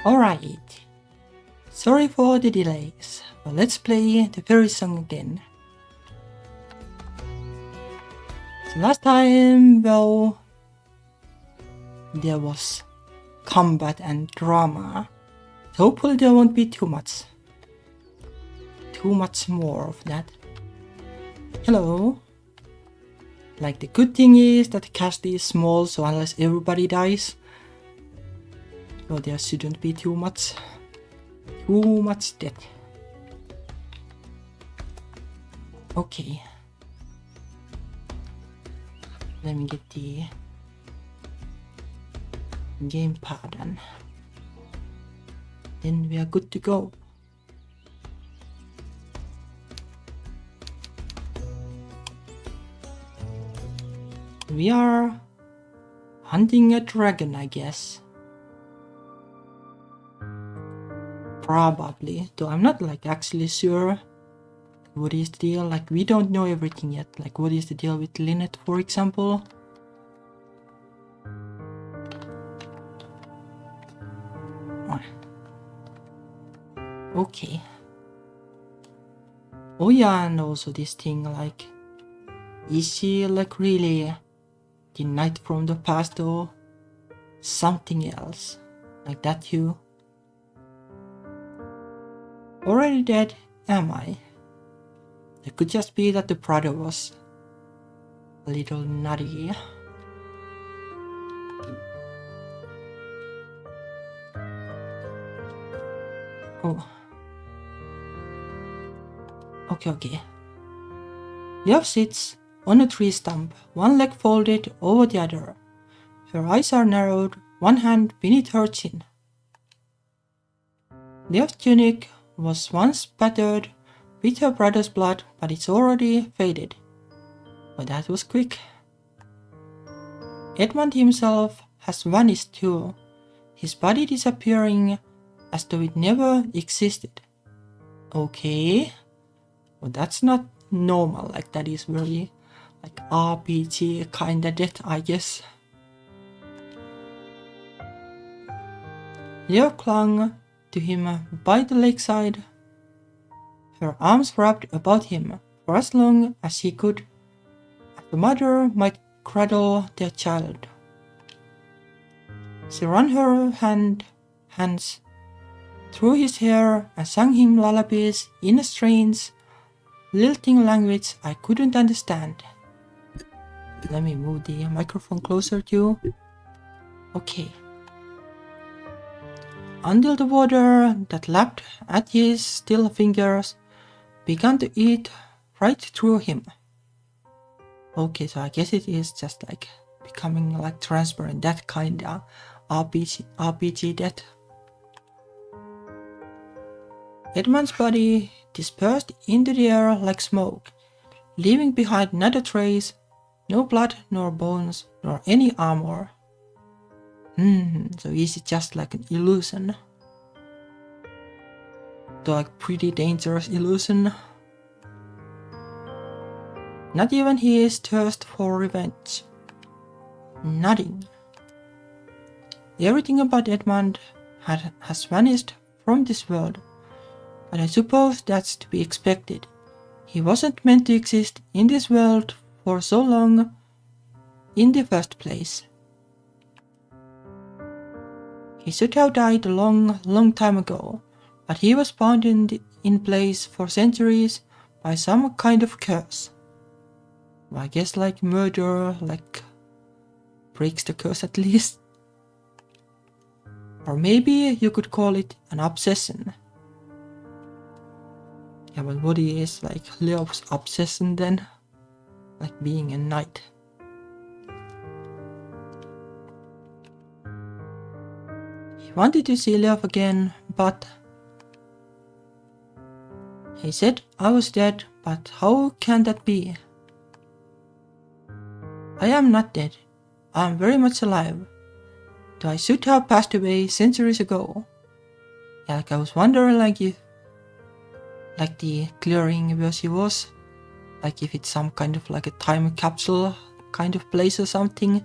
Alright, sorry for the delays, but let's play the fairy song again. So last time, though, there was combat and drama, so hopefully there won't be too much more of that. Hello. Like, the good thing is that the cast is small, so unless everybody dies, well, there shouldn't be too much death. Okay. Let me get the gamepad and then we are good to go. We are hunting a dragon, I guess. Probably, though I'm not like actually sure what is the deal. Like, we don't know everything yet. Like, what is the deal with Lynette, for example? Okay. Oh yeah, and also this thing, like, is she like really the knight from the past or something else? Like that too? Already dead, am I? It could just be that the brother was a little nutty. Oh. Okay. Yev sits on a tree stump, one leg folded over the other. Her eyes are narrowed, one hand beneath her chin. Yev's tunic was once spattered with her brother's blood, but it's already faded. But that was quick. Edmund himself has vanished too, his body disappearing as though it never existed. Okay, well, that's not normal, like that is very like RPG kinda death, I guess. Leo clung to him by the lakeside, her arms wrapped about him for as long as he could, as the mother might cradle their child. She ran her hands through his hair and sang him lullabies in a strange, lilting language I couldn't understand. Let me move the microphone closer to you. Okay. Until the water that lapped at his still fingers began to eat right through him. Okay, so I guess it is just like becoming like transparent, that kind of RPG death. Edmund's body dispersed into the air like smoke, leaving behind not a trace, no blood nor bones nor any armor. So is it just like an illusion? Though like pretty dangerous illusion. Not even his thirst for revenge. Nothing. Everything about Edmund has vanished from this world, but I suppose that's to be expected. He wasn't meant to exist in this world for so long in the first place. He should have died a long time ago, but he was bound in place for centuries by some kind of curse. I guess like murder, like breaks the curse at least. Or maybe you could call it an obsession. Yeah, but what is like Leo's obsession then? Like being a knight. He wanted to see Leo again, but he said I was dead, but how can that be? I am not dead. I am very much alive. Though I should have passed away centuries ago. Yeah, like I was wondering like if like the clearing where she was, like if it's some kind of like a time capsule kind of place or something.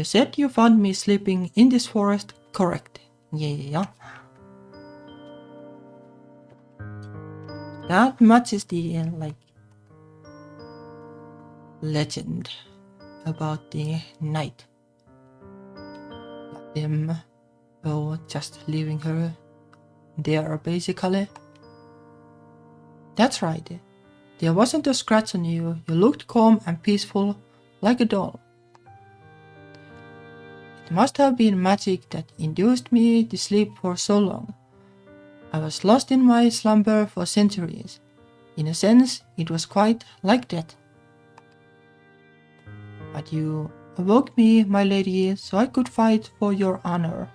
You said you found me sleeping in this forest, correct? Yeah. That matches the legend about the knight. Him just leaving her there basically. That's right. There wasn't a scratch on you. You looked calm and peaceful, like a doll. It must have been magic that induced me to sleep for so long. I was lost in my slumber for centuries. In a sense, it was quite like that. But you awoke me, my lady, so I could fight for your honor.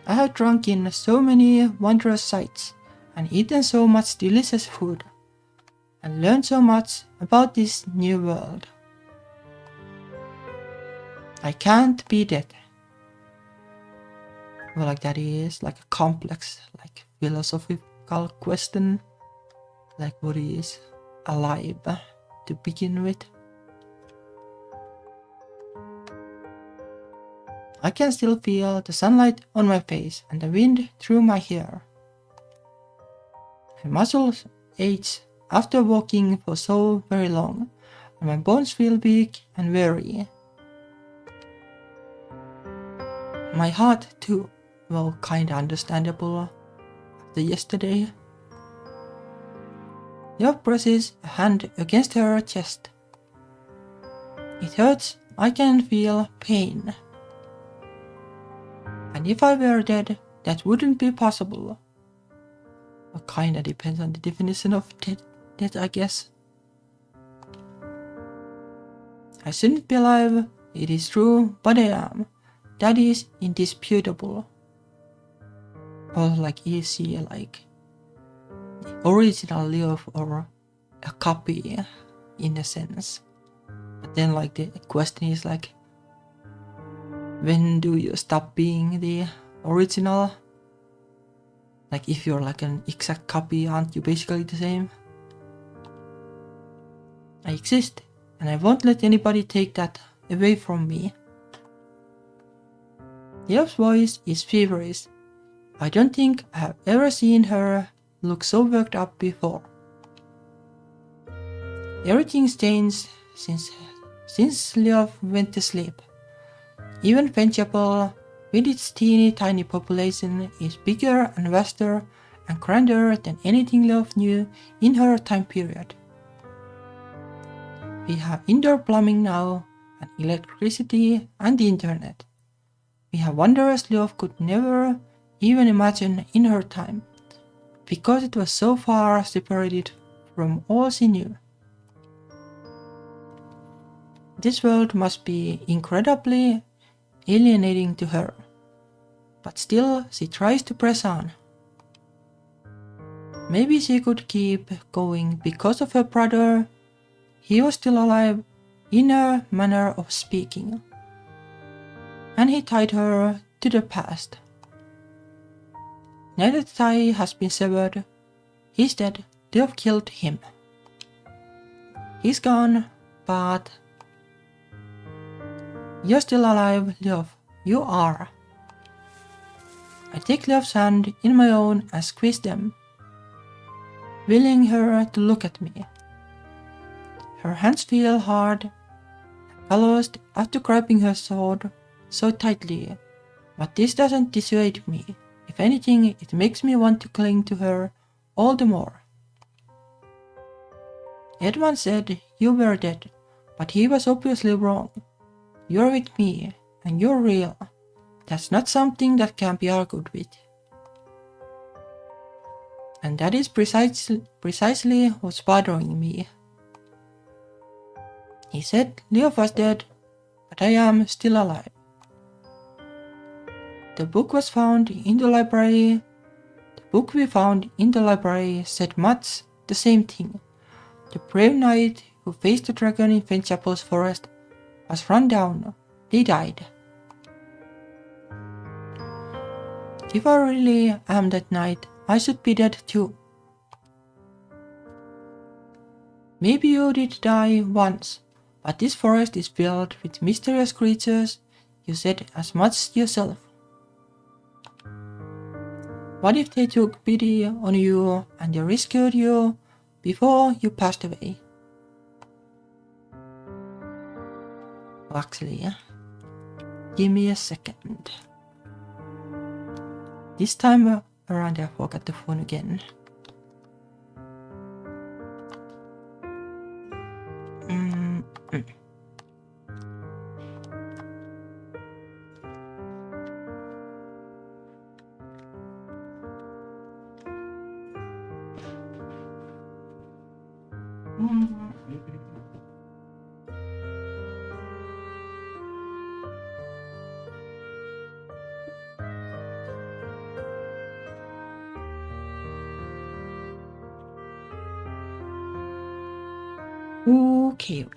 I have drunk in so many wondrous sights, and eaten so much delicious food, and learned so much about this new world. I can't be dead. Well, that is a complex, philosophical question, what is alive to begin with. I can still feel the sunlight on my face and the wind through my hair. My muscles ache after walking for so very long, and my bones feel weak and weary. My heart too, kinda understandable after yesterday. Your presses a hand against her chest. It hurts, I can feel pain. And if I were dead, that wouldn't be possible. Kinda depends on the definition of death, I guess. I shouldn't be alive, it is true, but I am. That is indisputable. Or is she the original Leov or a copy in a sense? But then the question is when do you stop being the original? If you're an exact copy, aren't you basically the same? I exist, and I won't let anybody take that away from me. Leov's voice is feverish. I don't think I have ever seen her look so worked up before. Everything's changed since Leov went to sleep. Even Penchapel, with its teeny tiny population, is bigger and vaster and grander than anything Leov knew in her time period. We have indoor plumbing now, and electricity and the internet. We have wonders Leov could never even imagine in her time, because it was so far separated from all she knew. This world must be incredibly alienating to her, but still she tries to press on. Maybe she could keep going because of her brother. He was still alive in her manner of speaking, and he tied her to the past. Now that the tie has been severed, he's dead. They have killed him. He's gone, but you're still alive, Leov. You are. I take Leov's hand in my own and squeeze them, willing her to look at me. Her hands feel hard, calloused after grabbing her sword so tightly, but this doesn't dissuade me. If anything, it makes me want to cling to her all the more. Edmund said you were dead, but he was obviously wrong. You're with me, and you're real. That's not something that can be argued with. And that is precisely what's bothering me. He said Leov was dead, but I am still alive. The book was found in the library. The book we found in the library said much the same thing. The brave knight who faced the dragon in Finchapel's forest was run down. They died. If I really am that knight, I should be dead too. Maybe you did die once, But this forest is filled with mysterious creatures, you said as much yourself. What if they took pity on you and they rescued you before you passed away? Actually, give me a second. This time around I forgot the phone again.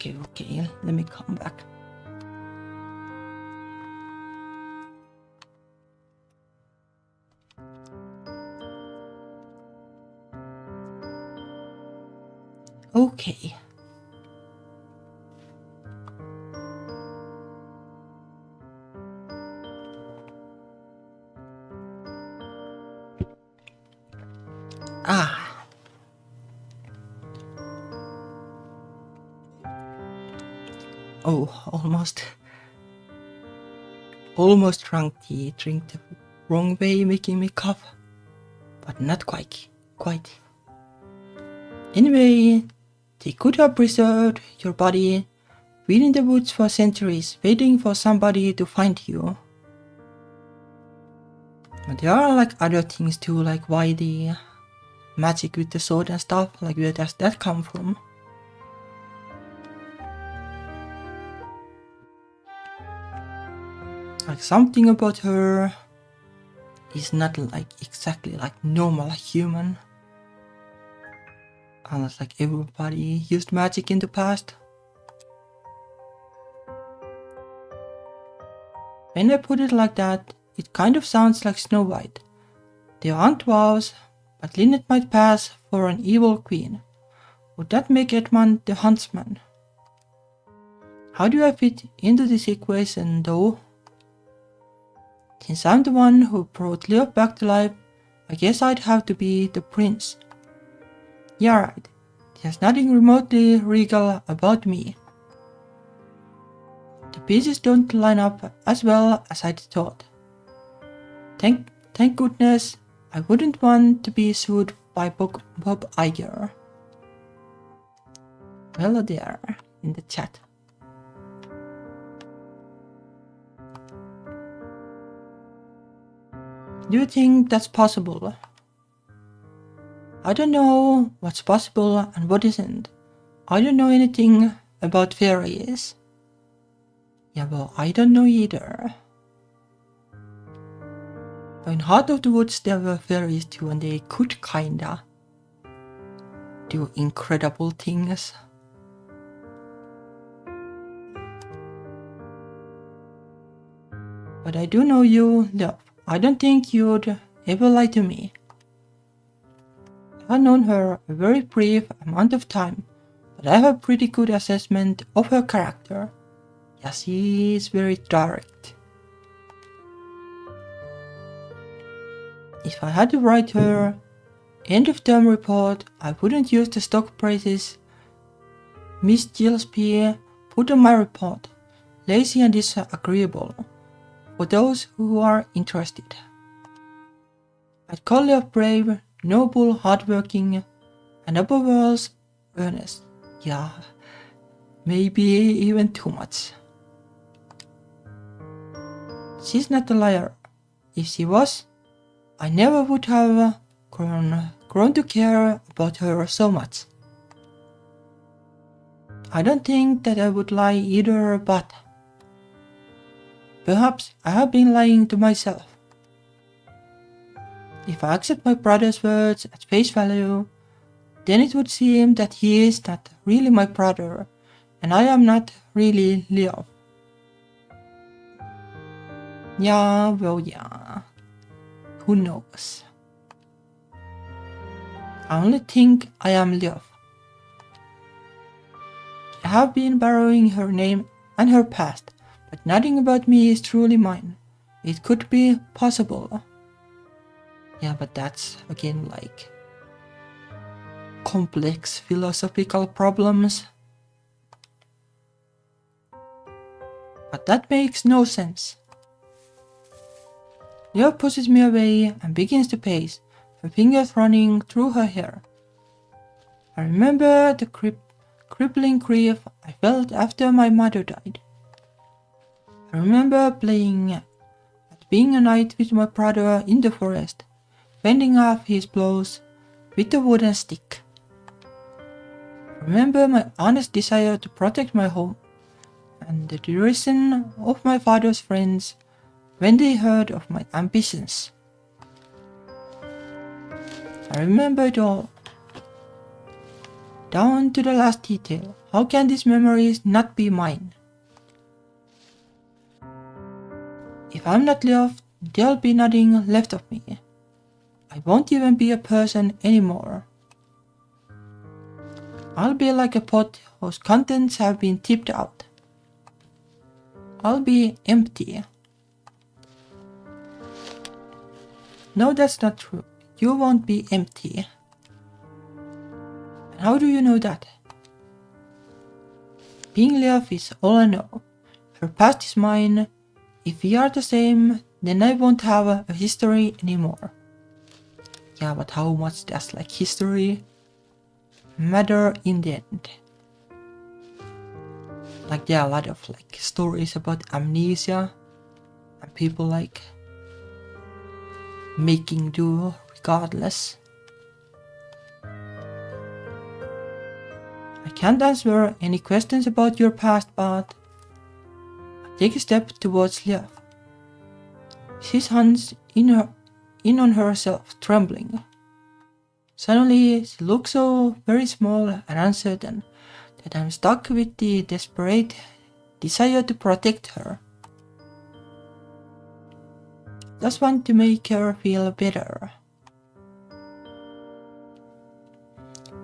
Okay. Let me come back. Okay. Oh, almost drunk the drink the wrong way, making me cough. But not quite. Anyway, they could have preserved your body, been in the woods for centuries, waiting for somebody to find you. But there are like other things too, like why the magic with the sword and stuff, like where does that come from? Like something about her is not like exactly like normal human. Unless like everybody used magic in the past. When I put it like that, it kind of sounds like Snow White. They aren't dwarves, but Lynette might pass for an evil queen. Would that make Edmund the huntsman? How do I fit into this equation though? Since I'm the one who brought Leo back to life, I guess I'd have to be the prince. Yeah, right. There's nothing remotely regal about me. The pieces don't line up as well as I'd thought. Thank goodness I wouldn't want to be sued by Bob Iger. Hello there in the chat. Do you think that's possible? I don't know what's possible and what isn't. I don't know anything about fairies. Yeah, well, I don't know either. But in Heart of the Woods there were fairies too, and they could kinda do incredible things. But I do know you, love. I don't think you'd ever lie to me. I've known her a very brief amount of time, but I have a pretty good assessment of her character. Yeah, she is very direct. If I had to write her end of term report, I wouldn't use the stock prices Miss Gillespie put on my report. Lazy and disagreeable. For those who are interested. I'd call her brave, noble, hardworking, and above all, earnest. Yeah, maybe even too much. She's not a liar. If she was, I never would have grown to care about her so much. I don't think that I would lie either, but perhaps I have been lying to myself. If I accept my brother's words at face value, then it would seem that he is not really my brother, and I am not really Leo. Yeah, well, yeah. Who knows? I only think I am Leo. have been borrowing her name and her past, but nothing about me is truly mine. It could be possible. Yeah, but that's again like complex philosophical problems. But that makes no sense. Leo pushes me away and begins to pace, her fingers running through her hair. I remember the crippling grief I felt after my mother died. I remember playing at being a knight with my brother in the forest, fending off his blows with a wooden stick. I remember my honest desire to protect my home, and the derision of my father's friends when they heard of my ambitions. I remember it all, down to the last detail. How can these memories not be mine? If I'm not loved, there'll be nothing left of me. I won't even be a person anymore. I'll be like a pot whose contents have been tipped out. I'll be empty. No, that's not true. You won't be empty. And how do you know that? Being love is all I know. Her past is mine. If we are the same, then I won't have a history anymore. Yeah, but how much does like history matter in the end? Like there are a lot of like stories about amnesia and people like making do regardless. I can't answer any questions about your past, but I take a step towards Lev. She's hands in on herself, trembling. Suddenly, she looks so very small and uncertain that I'm stuck with the desperate desire to protect her. Just want to make her feel better.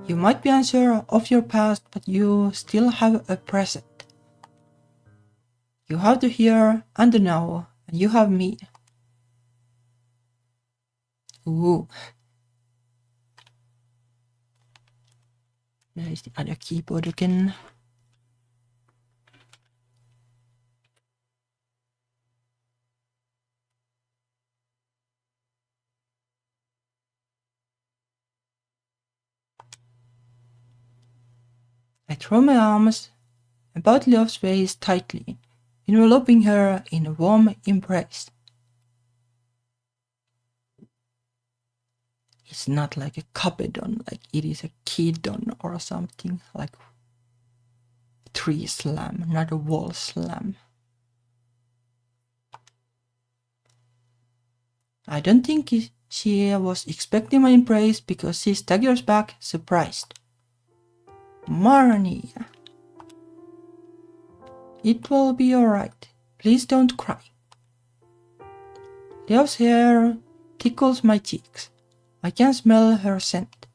You might be unsure of your past, but you still have a present. You have the here and the now, and you have me. Ooh. There is the other keyboard again. I throw my arms about Leo's waist tightly, enveloping her in a warm embrace. It's not like a cupidon, like it is a kidon or something, like a tree slam, not a wall slam. I don't think she was expecting my embrace because she staggers back, surprised. Marnie. It will be alright. Please don't cry. Leo's hair tickles my cheeks. I can smell her scent.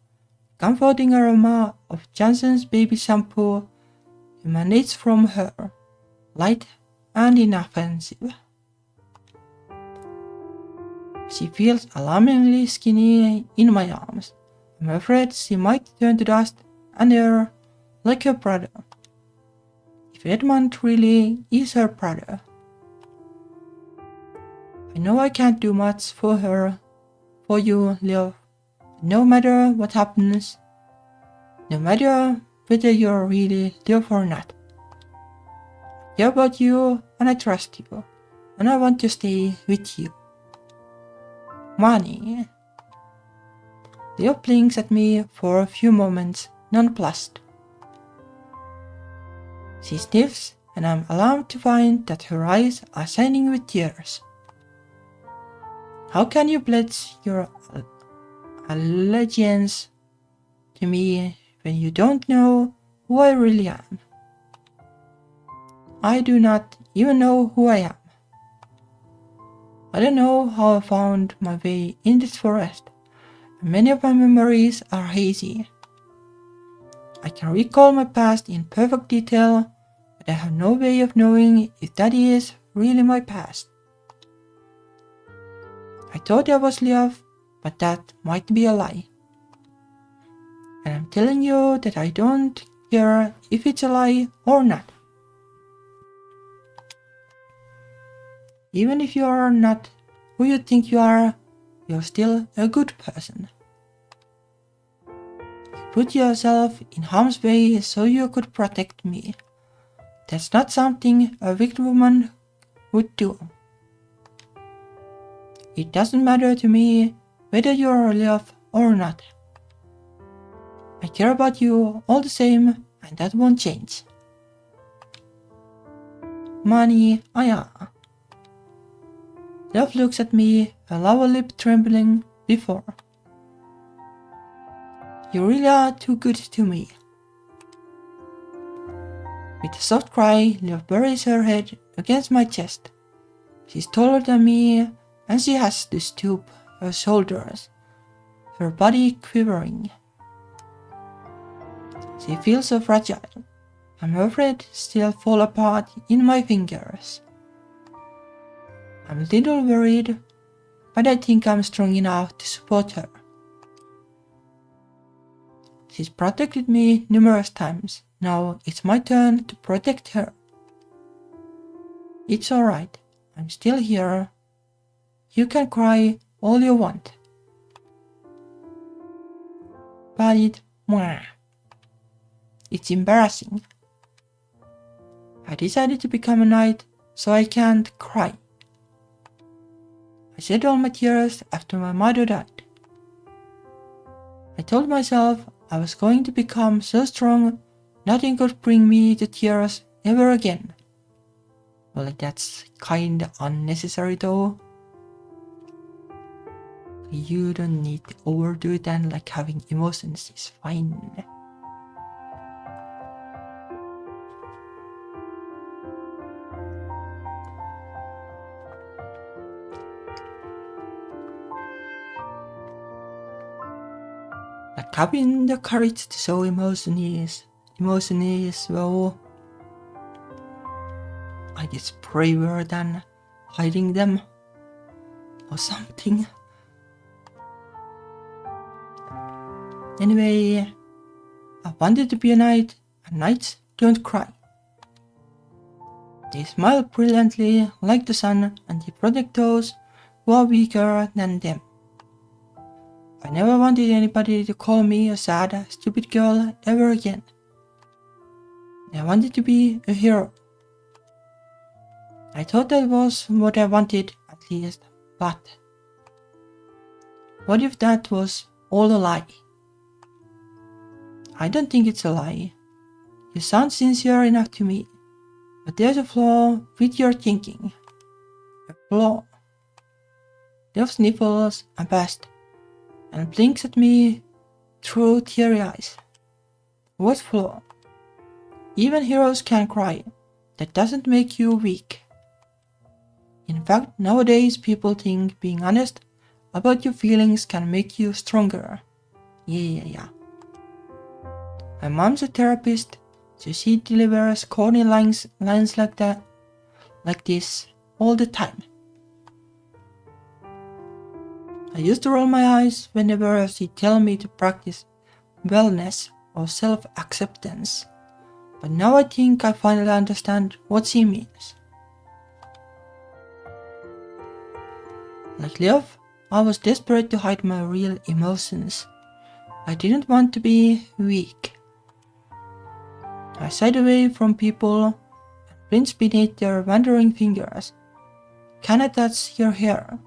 Comforting aroma of Johnson's baby shampoo emanates from her, light and inoffensive. She feels alarmingly skinny in my arms. I'm afraid she might turn to dust and air like her brother. If Edmund really is her brother. I know I can't do much for her, for you, Leo. No matter what happens, no matter whether you're really there or not. I care about you and I trust you, and I want to stay with you. Money. Leo blinks at me for a few moments, nonplussed. She sniffs, and I'm alarmed to find that her eyes are shining with tears. How can you pledge your allegiance to me when you don't know who I really am? I do not even know who I am. I don't know how I found my way in this forest, and many of my memories are hazy. I can recall my past in perfect detail, but I have no way of knowing if that is really my past. I thought I was Leov, but that might be a lie. And I'm telling you that I don't care if it's a lie or not. Even if you are not who you think you are, you're still a good person. You put yourself in harm's way so you could protect me. That's not something a wicked woman would do. It doesn't matter to me whether you're alive or not. I care about you all the same, and that won't change. Money, Love looks at me, her lower lip trembling before. You really are too good to me. With a soft cry, Love buries her head against my chest. She's taller than me, and she has to stoop her shoulders, her body quivering. She feels so fragile. I'm afraid she'll fall apart in my fingers. I'm a little worried, but I think I'm strong enough to support her. She's protected me numerous times. Now it's my turn to protect her. It's alright. I'm still here. You can cry all you want. But it's embarrassing. I decided to become a knight so I can't cry. I shed all my tears after my mother died. I told myself I was going to become so strong nothing could bring me to tears ever again. Well, that's kinda unnecessary though. You don't need to overdo it, and like having emotions is fine. Like having the courage to show emotion is well, I guess braver than hiding them or something. Anyway, I wanted to be a knight, and knights don't cry. They smile brilliantly like the sun, and they protect those who are weaker than them. I never wanted anybody to call me a sad, stupid girl ever again. I wanted to be a hero. I thought that was what I wanted, at least, but what if that was all a lie? I don't think it's a lie. You sound sincere enough to me, but there's a flaw with your thinking. A flaw. Love sniffles and best, and blinks at me through teary eyes. What flaw? Even heroes can cry. That doesn't make you weak. In fact, nowadays people think being honest about your feelings can make you stronger. Yeah. My mom's a therapist, so she delivers corny lines like this all the time. I used to roll my eyes whenever she'd tell me to practice wellness or self-acceptance, but now I think I finally understand what she means. Like Leov, I was desperate to hide my real emotions. I didn't want to be weak. I shied away from people and blinched beneath their wandering fingers. Can I touch your hair?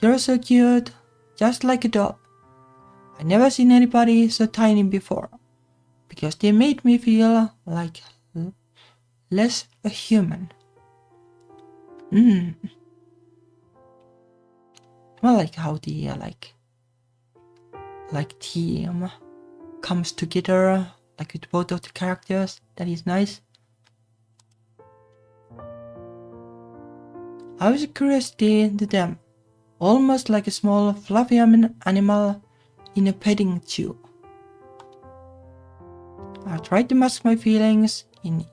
You're so cute, just like a doll. I never seen anybody so tiny before, because they made me feel like less a human. I like how the team comes together, like with both of the characters. That is nice. I was a curiosity to them, almost like a small fluffy animal in a petting tube. I tried to mask my feelings in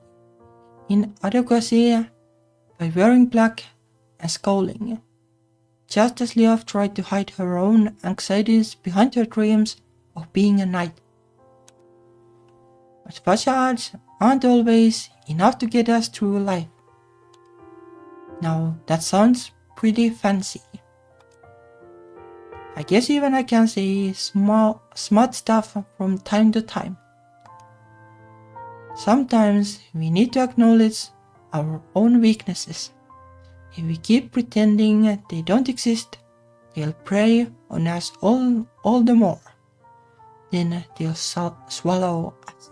inadequacy by wearing black and scowling, just as Leof tried to hide her own anxieties behind her dreams of being a knight. But facades aren't always enough to get us through life. Now that sounds pretty fancy. I guess even I can say smart stuff from time to time. Sometimes we need to acknowledge our own weaknesses. If we keep pretending they don't exist, they'll prey on us all the more. Then they'll swallow us.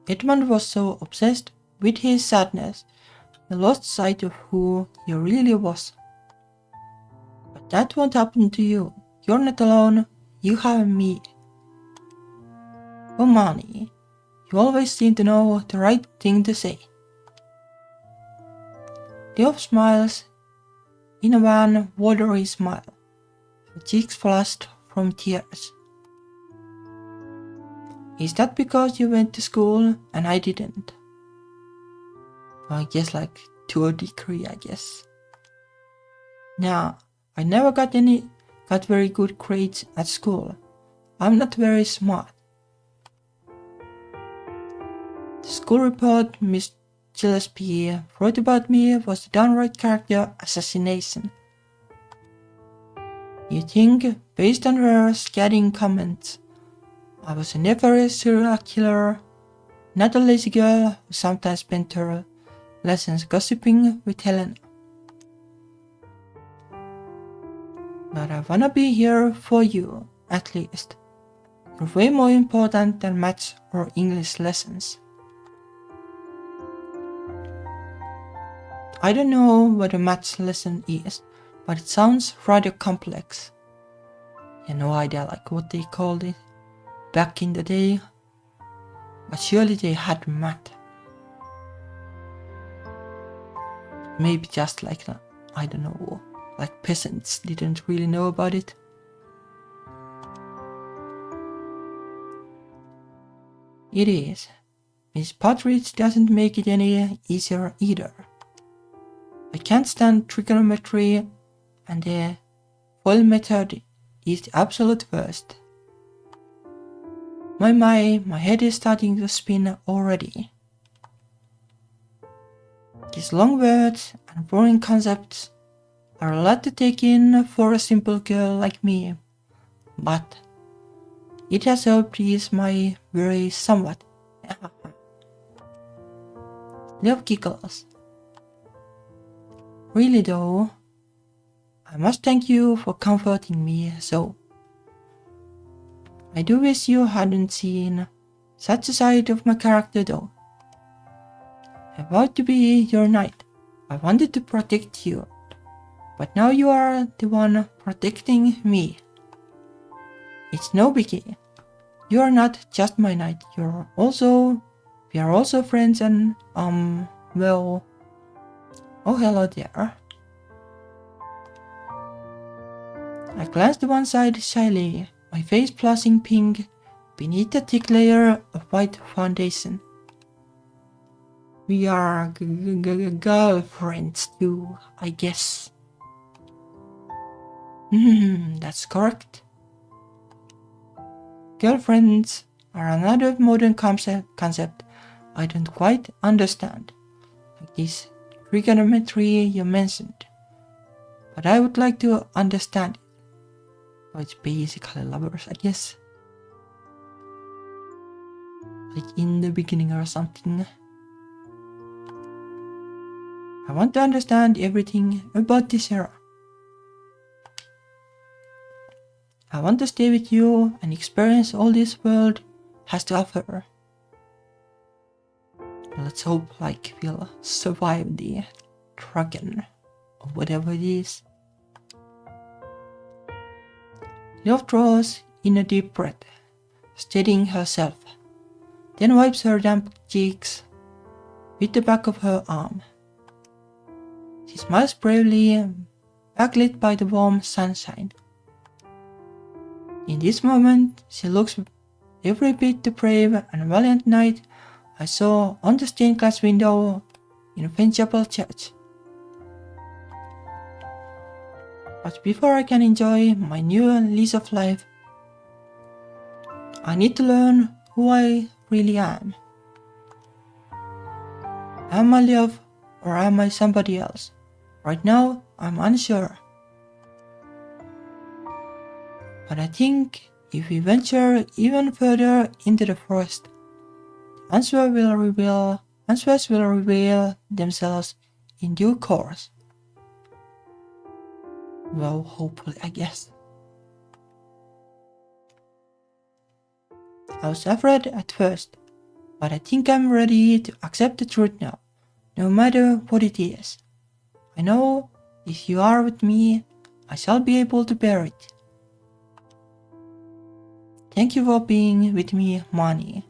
Edmund was so obsessed with his sadness, he lost sight of who he really was. But that won't happen to you. You're not alone. You have me. Oh, Mani, you always seem to know the right thing to say. Leof smiles in a wan, watery smile. Her cheeks flushed from tears. Is that because you went to school and I didn't? Well, I guess like to a degree, I guess. Nah, I never got very good grades at school. I'm not very smart. The school report Miss Gillespie wrote about me was a downright character assassination. You think, based on her scathing comments, I was a nefarious serial killer, not a lazy girl who sometimes spent her lessons gossiping with Helena. But I wanna be here for you, at least. You're way more important than maths or English lessons. I don't know what a maths lesson is, but it sounds rather complex. I have no idea like what they called it back in the day, but surely they had math. Maybe just like, I don't know, like peasants didn't really know about it. It is. Miss Partridge doesn't make it any easier either. I can't stand trigonometry, and the FOIL method is the absolute worst. My head is starting to spin already. These long words and boring concepts are a lot to take in for a simple girl like me, but it has helped ease my worry somewhat. Leof giggles. Really though, I must thank you for comforting me so. I do wish you hadn't seen such a side of my character though. I vowed to be your knight. I wanted to protect you. But now you are the one protecting me. It's no biggie. You are not just my knight. We are also friends and, well... Oh, hello there. I glanced to one side shyly, my face flushing pink beneath a thick layer of white foundation. We are girlfriends too, I guess. That's correct. Girlfriends are another modern concept I don't quite understand, like this trigonometry you mentioned, but I would like to understand it. So it's basically lovers, I guess. Like in the beginning or something. I want to understand everything about this era. I want to stay with you and experience all this world has to offer. Let's hope like we'll survive the dragon or whatever it is. Leof draws in a deep breath, steadying herself, then wipes her damp cheeks with the back of her arm. She smiles bravely, backlit by the warm sunshine. In this moment, she looks every bit the brave and valiant knight I saw on the stained glass window in Finchapel Church. But before I can enjoy my new lease of life, I need to learn who I really am. Am I love or am I somebody else? Right now, I'm unsure. But I think if we venture even further into the forest, answers will reveal themselves in due course. Well, hopefully, I guess. I was afraid at first, but I think I'm ready to accept the truth now, no matter what it is. I know if you are with me, I shall be able to bear it. Thank you for being with me, Mani.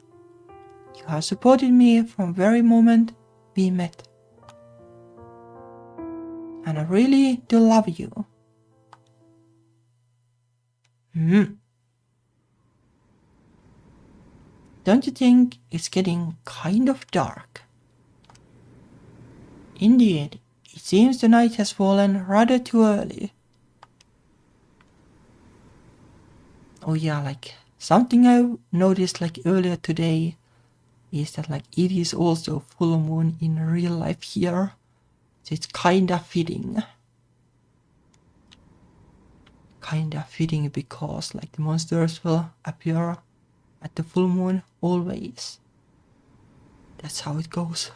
You have supported me from the very moment we met. And I really do love you. Don't you think it's getting kind of dark? Indeed, it seems the night has fallen rather too early. Oh yeah, something I noticed earlier today is that it is also full moon in real life here. So it's kinda fitting. Because the monsters will appear at the full moon always. That's how it goes.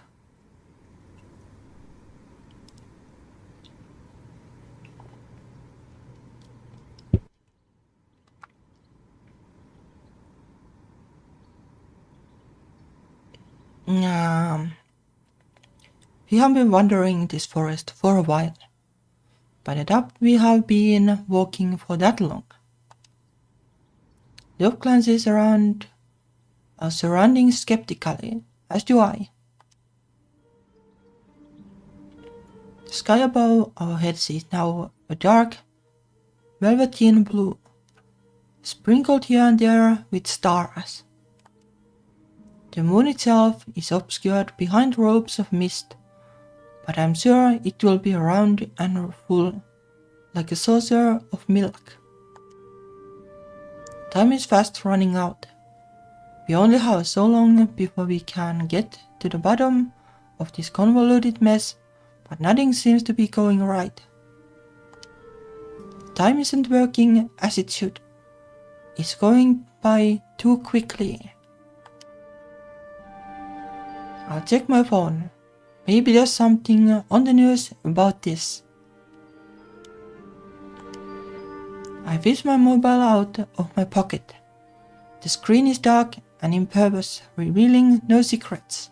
We have been wandering this forest for a while, but I doubt we have been walking for that long. Love glances around our surroundings skeptically, as do I. The sky above our heads is now a dark, velveteen blue, sprinkled here and there with stars. The moon itself is obscured behind ropes of mist, but I'm sure it will be round and full, like a saucer of milk. Time is fast running out. We only have so long before we can get to the bottom of this convoluted mess, but nothing seems to be going right. Time isn't working as it should. It's going by too quickly. I'll check my phone. Maybe there's something on the news about this. I fish my mobile out of my pocket. The screen is dark and impervious, revealing no secrets.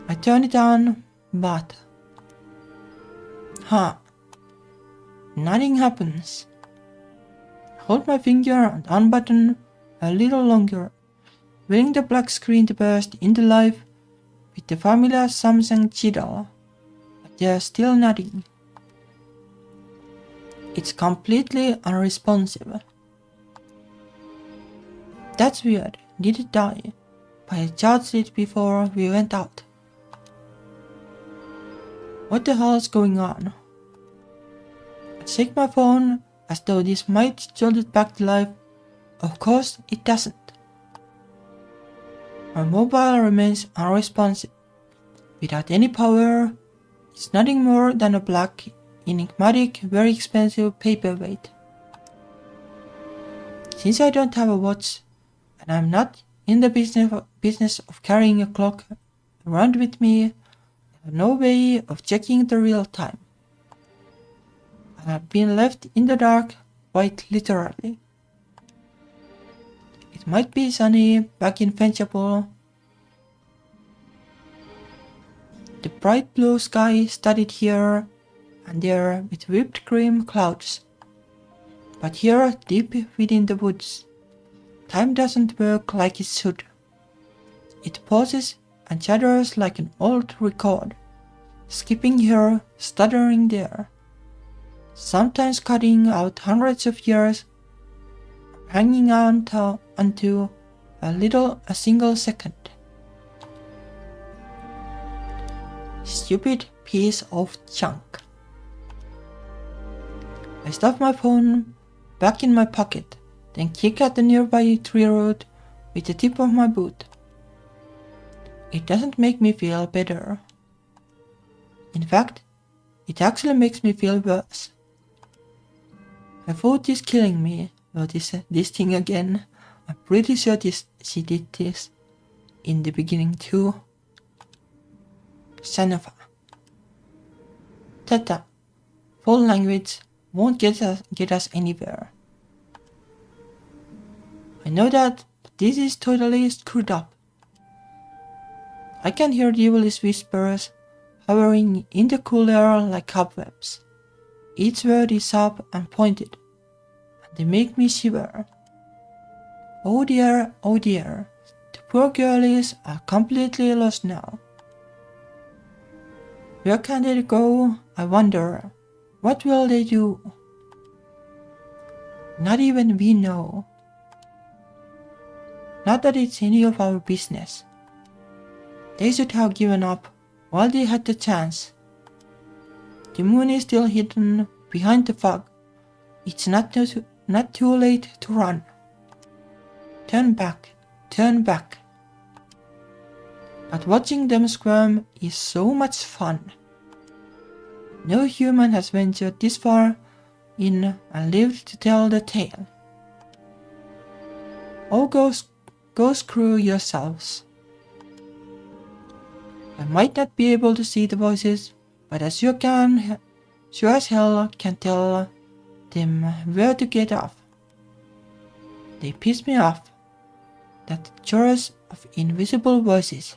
I turn it on, but... nothing happens. I hold my finger and unbutton a little longer, willing the black screen to burst into life with the familiar Samsung Chidal, but there's still nothing. It's completely unresponsive. That's weird. Did it die? But I charged it before we went out. What the hell is going on? I check my phone as though this might jolt it back to life. Of course it doesn't. My mobile remains unresponsive. Without any power, it's nothing more than a black, enigmatic, very expensive paperweight. Since I don't have a watch, and I'm not in the business of carrying a clock around with me, I have no way of checking the real time. I have been left in the dark, quite literally. It might be sunny back in Finchapel. The bright blue sky studded here and there with whipped cream clouds. But here, deep within the woods, time doesn't work like it should. It pauses and chatters like an old record, skipping here, stuttering there, sometimes cutting out hundreds of years hanging on onto a single second. Stupid piece of junk. I stuff my phone back in my pocket, then kick at the nearby tree root with the tip of my boot. It doesn't make me feel better. In fact, it actually makes me feel worse. My foot is killing me. What is this thing again? I'm pretty sure she did this in the beginning too. Son of a... Tata. Full language won't get us anywhere. I know that, but this is totally screwed up. I can hear devilish whispers hovering in the cool air like cobwebs. Each word is sharp and pointed, and they make me shiver. Oh dear, the poor girlies are completely lost now. Where can they go, I wonder? What will they do? Not even we know. Not that it's any of our business. They should have given up while they had the chance. The moon is still hidden behind the fog. It's not too late to run. Turn back. But watching them squirm is so much fun. No human has ventured this far in and lived to tell the tale. Oh, go screw yourselves. I might not be able to see the voices, but I sure as hell can tell them where to get off. They piss me off. That chorus of invisible voices,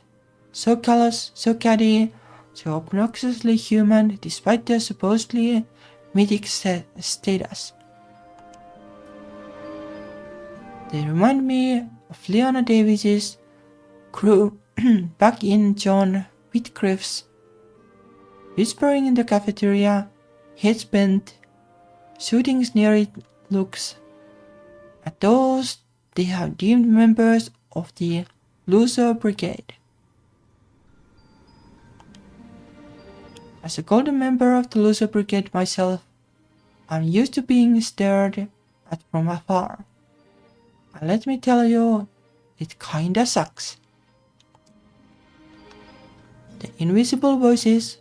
so callous, so catty, so obnoxiously human despite their supposedly mythic status. They remind me of Leona Davis's crew back in John Whitcliffe's, whispering in the cafeteria, heads bent, shooting sneery looks at those they have deemed members of the loser brigade. As a golden member of the loser brigade myself, I'm used to being stared at from afar. And let me tell you, it kinda sucks. The invisible voices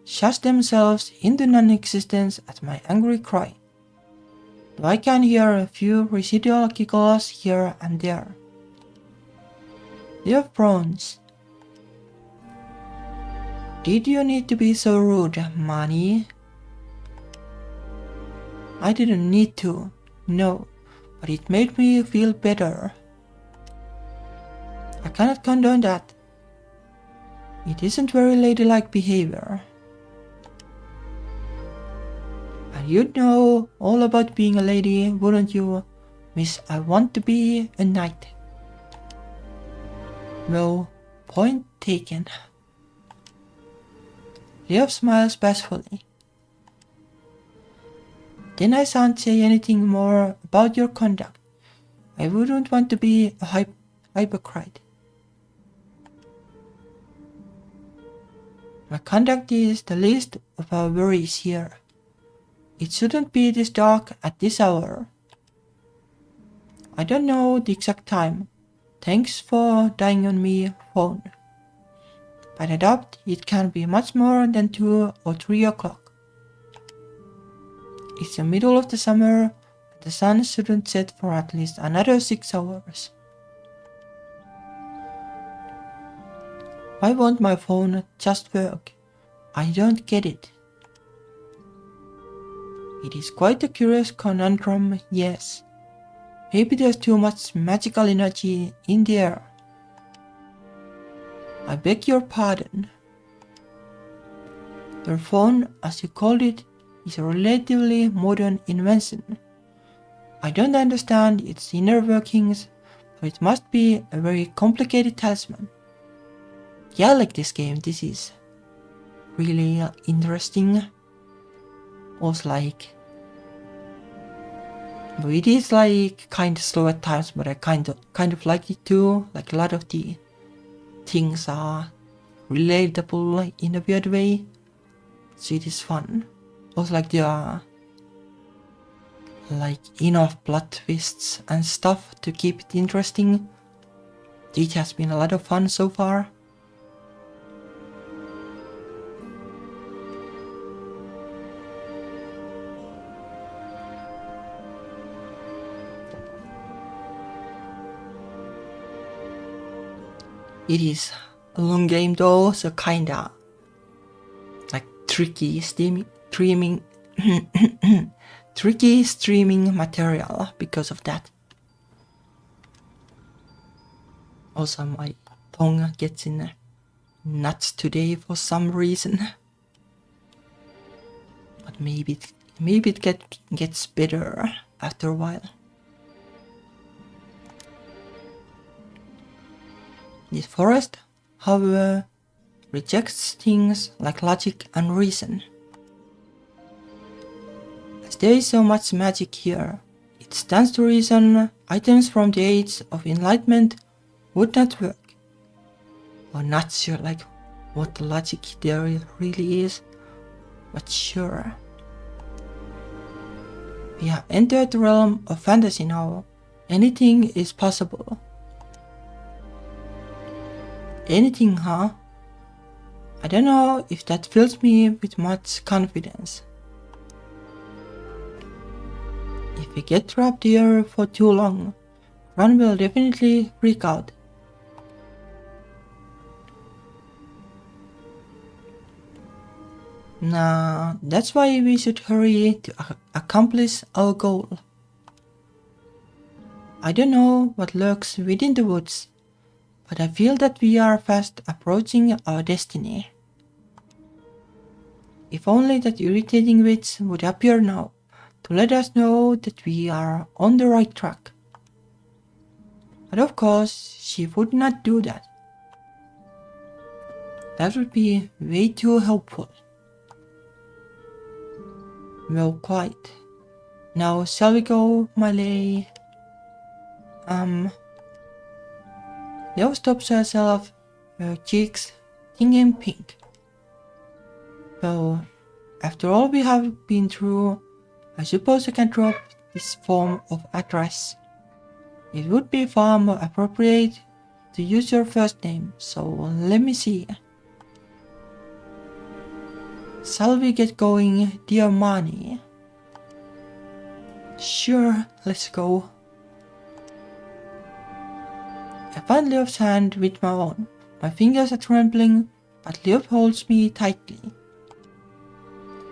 shush themselves into non-existence at my angry cry, though I can hear a few residual giggles here and there. Dear prawns, did you need to be so rude, Manny? I didn't need to, no, but it made me feel better. I cannot condone that. It isn't very ladylike behavior. And you'd know all about being a lady, wouldn't you, Miss I Want to Be a Knight? No, point taken. Leo smiles bashfully. Then I shan't say anything more about your conduct. I wouldn't want to be a hypocrite. My conduct is the least of our worries here. It shouldn't be this dark at this hour. I don't know the exact time. Thanks for dying on me, phone. But I doubt it can be much more than 2 or 3 o'clock. It's the middle of the summer, and the sun shouldn't set for at least another 6 hours. Why won't my phone just work? I don't get it. It is quite a curious conundrum, yes. Maybe there's too much magical energy in the air. I beg your pardon. Your phone, as you called it, is a relatively modern invention. I don't understand its inner workings, but it must be a very complicated talisman. Yeah, I like this game. This is really interesting. Was like, But it is like kind of slow at times, but I kind of like it too. Like a lot of the things are relatable in a weird way, so it is fun. Also like there are like enough plot twists and stuff to keep it interesting. It has been a lot of fun so far. It is a long game though, so kinda like tricky streaming tricky streaming material because of that. Also my tongue gets in nuts today for some reason. But maybe it gets better after a while. This forest, however, rejects things like logic and reason. As there is so much magic here, it stands to reason items from the age of enlightenment would not work. Or not sure like what the logic there really is, but sure. We have entered the realm of fantasy now. Anything is possible. Anything, huh? I don't know if that fills me with much confidence. If we get trapped here for too long, Ron will definitely freak out. Nah, that's why we should hurry to accomplish our goal. I don't know what lurks within the woods, but I feel that we are fast approaching our destiny. If only that irritating witch would appear now to let us know that we are on the right track. But of course, she would not do that. That would be way too helpful. Well, quite. Now, shall we go, my lady? Leo stops herself, her cheeks tingling pink. Well, after all we have been through, I suppose I can drop this form of address. It would be far more appropriate to use your first name, so let me see. Shall we get going, dear Mani? Sure, let's go. I find Leof's hand with my own. My fingers are trembling, but Leof holds me tightly.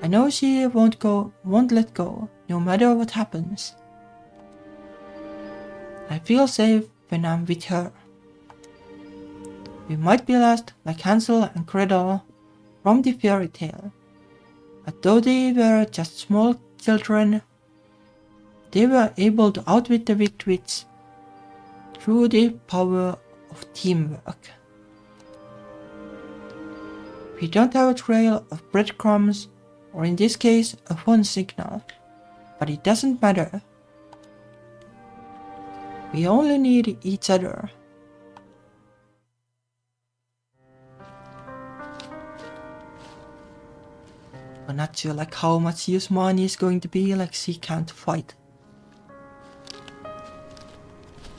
I know she won't let go, no matter what happens. I feel safe when I'm with her. We might be lost like Hansel and Gretel from the fairy tale, but though they were just small children, they were able to outwit the wicked witch through the power of teamwork. We don't have a trail of breadcrumbs, or in this case, a phone signal, but it doesn't matter. We only need each other. I'm not sure like how much use Mani is going to be, like she can't fight.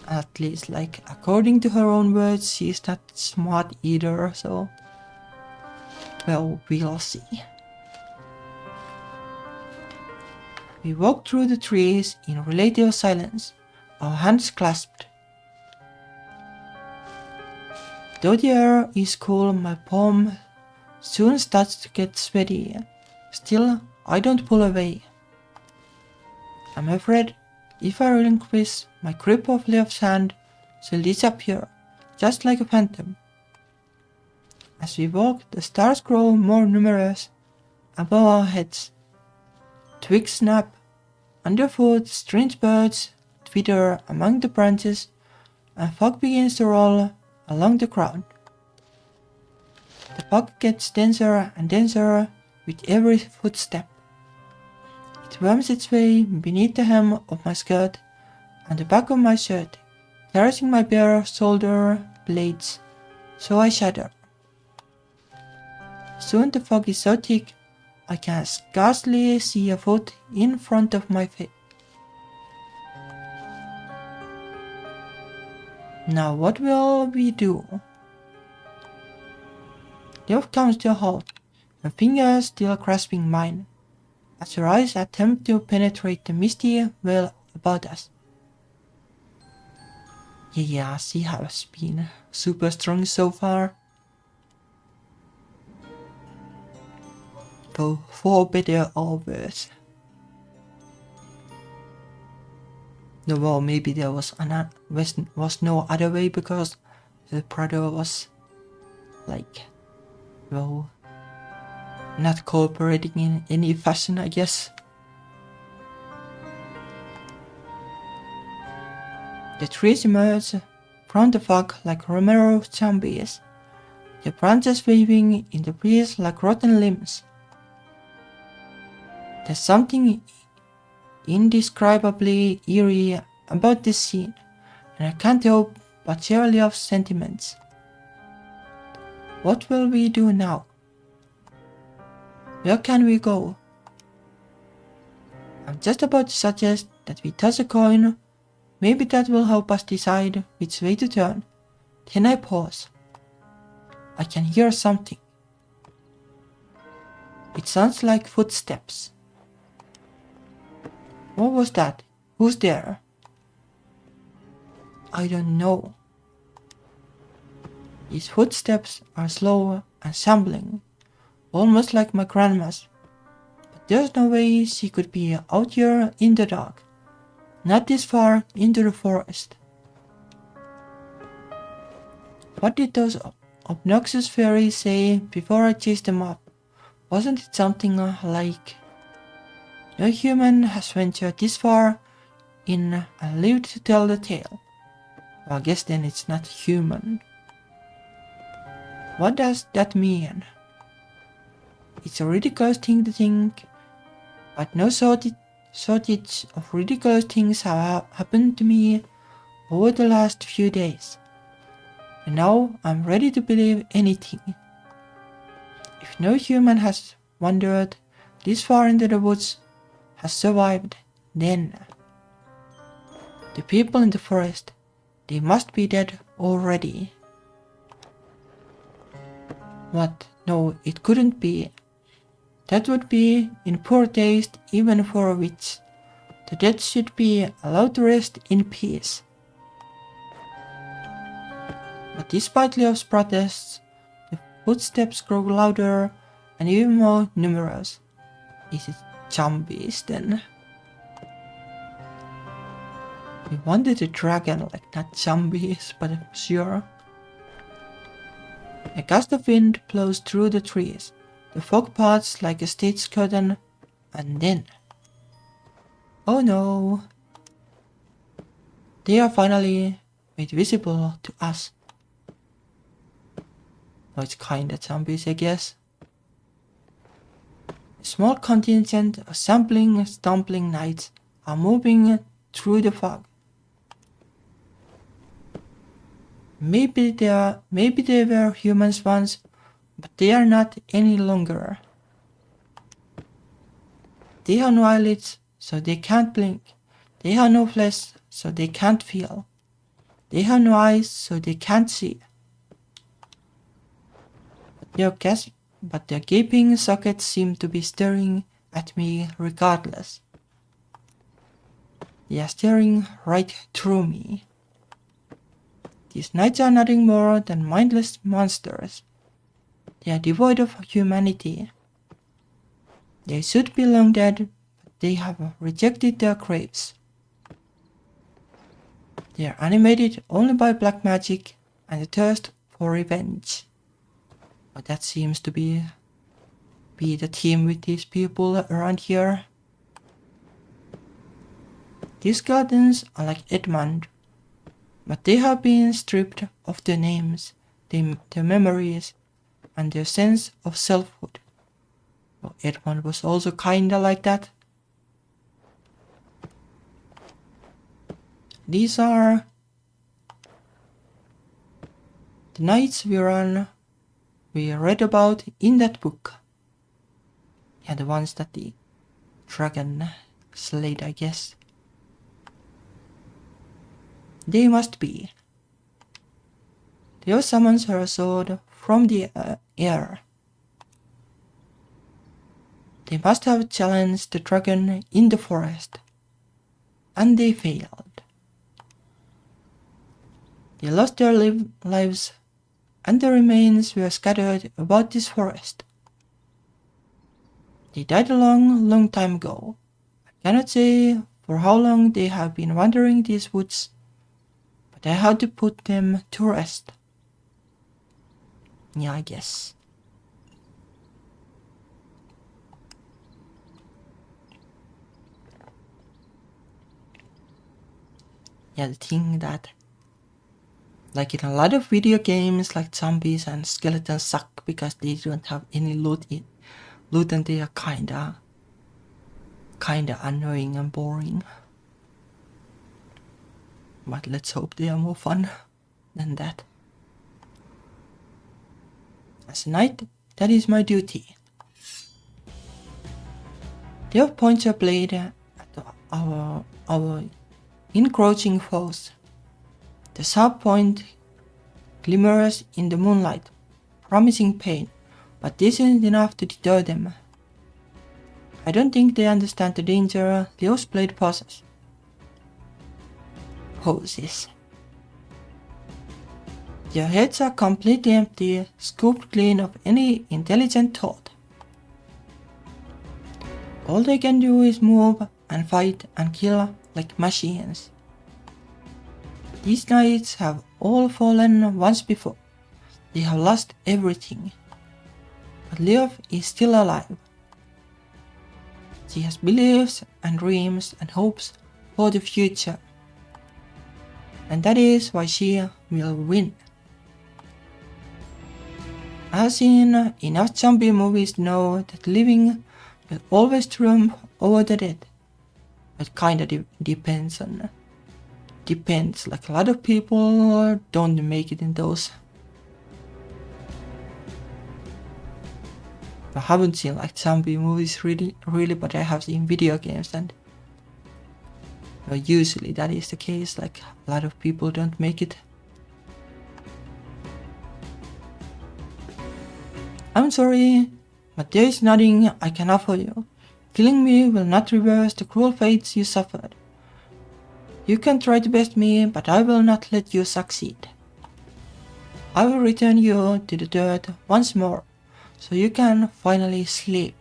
At least like according to her own words, she's not smart either, so well, we'll see. We walked through the trees in relative silence, our hands clasped. Though the air is cool, my palm soon starts to get sweaty. Still, I don't pull away. I'm afraid if I relinquish my grip of Leof's hand, she'll disappear, just like a phantom. As we walk, the stars grow more numerous above our heads. Twigs snap, underfoot strange birds twitter among the branches, and fog begins to roll along the ground. The fog gets denser and denser with every footstep. It worms its way beneath the hem of my skirt and the back of my shirt, tearing my bare shoulder blades, so I shudder. Soon the fog is so thick I can scarcely see a foot in front of my face. Now what will we do? Love comes to a halt, her fingers still grasping mine, as her eyes attempt to penetrate the misty veil about us. Yeah, she has been super strong so far. Though for better or worse. No, well, maybe there was no other way because the brother was like, well, not cooperating in any fashion, I guess. The trees emerge from the fog like Romero zombies, the branches waving in the breeze like rotten limbs. There's something indescribably eerie about this scene, and I can't help but share Leo's sentiments. What will we do now? Where can we go? I'm just about to suggest that we toss a coin. Maybe that will help us decide which way to turn. Then I pause. I can hear something. It sounds like footsteps. What was that? Who's there? I don't know. These footsteps are slow and shambling, almost like my grandma's. But there's no way she could be out here in the dark, not this far into the forest. What did those obnoxious fairies say before I chased them up? Wasn't it something like, no human has ventured this far in and lived to tell the tale? Well, I guess then it's not human. What does that mean? It's a ridiculous thing to think, but no shortage of ridiculous things have happened to me over the last few days. And now I'm ready to believe anything. If no human has wandered this far into the woods, has survived, then the people in the forest, they must be dead already. What? No, it couldn't be. That would be in poor taste even for a witch. The dead should be allowed to rest in peace. But despite Leo's protests, the footsteps grow louder and even more numerous. Is it zombies then? We wanted a dragon, like not zombies, but I'm sure. A gust of wind blows through the trees. The fog parts like a stage curtain, and then... oh no! They are finally made visible to us. Oh, it's kinda zombies, I guess. A small contingent of stumbling knights are moving through the fog. Maybe they were humans once, but they are not any longer. They have no eyelids, so they can't blink. They have no flesh, so they can't feel. They have no eyes, so they can't see. But their gaping sockets seem to be staring at me regardless. They are staring right through me. These knights are nothing more than mindless monsters. They are devoid of humanity. They should be long dead, but they have rejected their graves. They are animated only by black magic and a thirst for revenge. But that seems to be the theme with these people around here. These gardens are like Edmund, but they have been stripped of their names, their memories, and their sense of selfhood. Well, Edmund was also kinda like that. these are the nights we read about in that book. Yeah, the ones that the dragon slayed, I guess. They must be. Leo summons her sword from the air. They must have challenged the dragon in the forest. And they failed. They lost their lives, and the remains were scattered about this forest. They died a long time ago. I cannot say for how long they have been wandering these woods, but I had to put them to rest. Yeah, I guess. Yeah, the thing that, like in a lot of video games, like zombies and skeletons suck because they don't have any loot and they are kinda annoying and boring. But let's hope they are more fun than that. As a knight, that is my duty. Leo points her blade at our encroaching foes. The sharp point glimmers in the moonlight, promising pain, but this isn't enough to deter them. I don't think they understand the danger Leo's blade poses. Their heads are completely empty, scooped clean of any intelligent thought. All they can do is move and fight and kill like machines. These knights have all fallen once before. They have lost everything. But Leo is still alive. She has beliefs and dreams and hopes for the future. And that is why she will win. I have seen enough zombie movies to know that living will always triumph over the dead. It kinda depends, like a lot of people don't make it in those. I haven't seen like zombie movies really, but I have seen video games, and usually that is the case, like a lot of people don't make it. I'm sorry, but there is nothing I can offer you. Killing me will not reverse the cruel fates you suffered. You can try to best me, but I will not let you succeed. I will return you to the dirt once more, so you can finally sleep.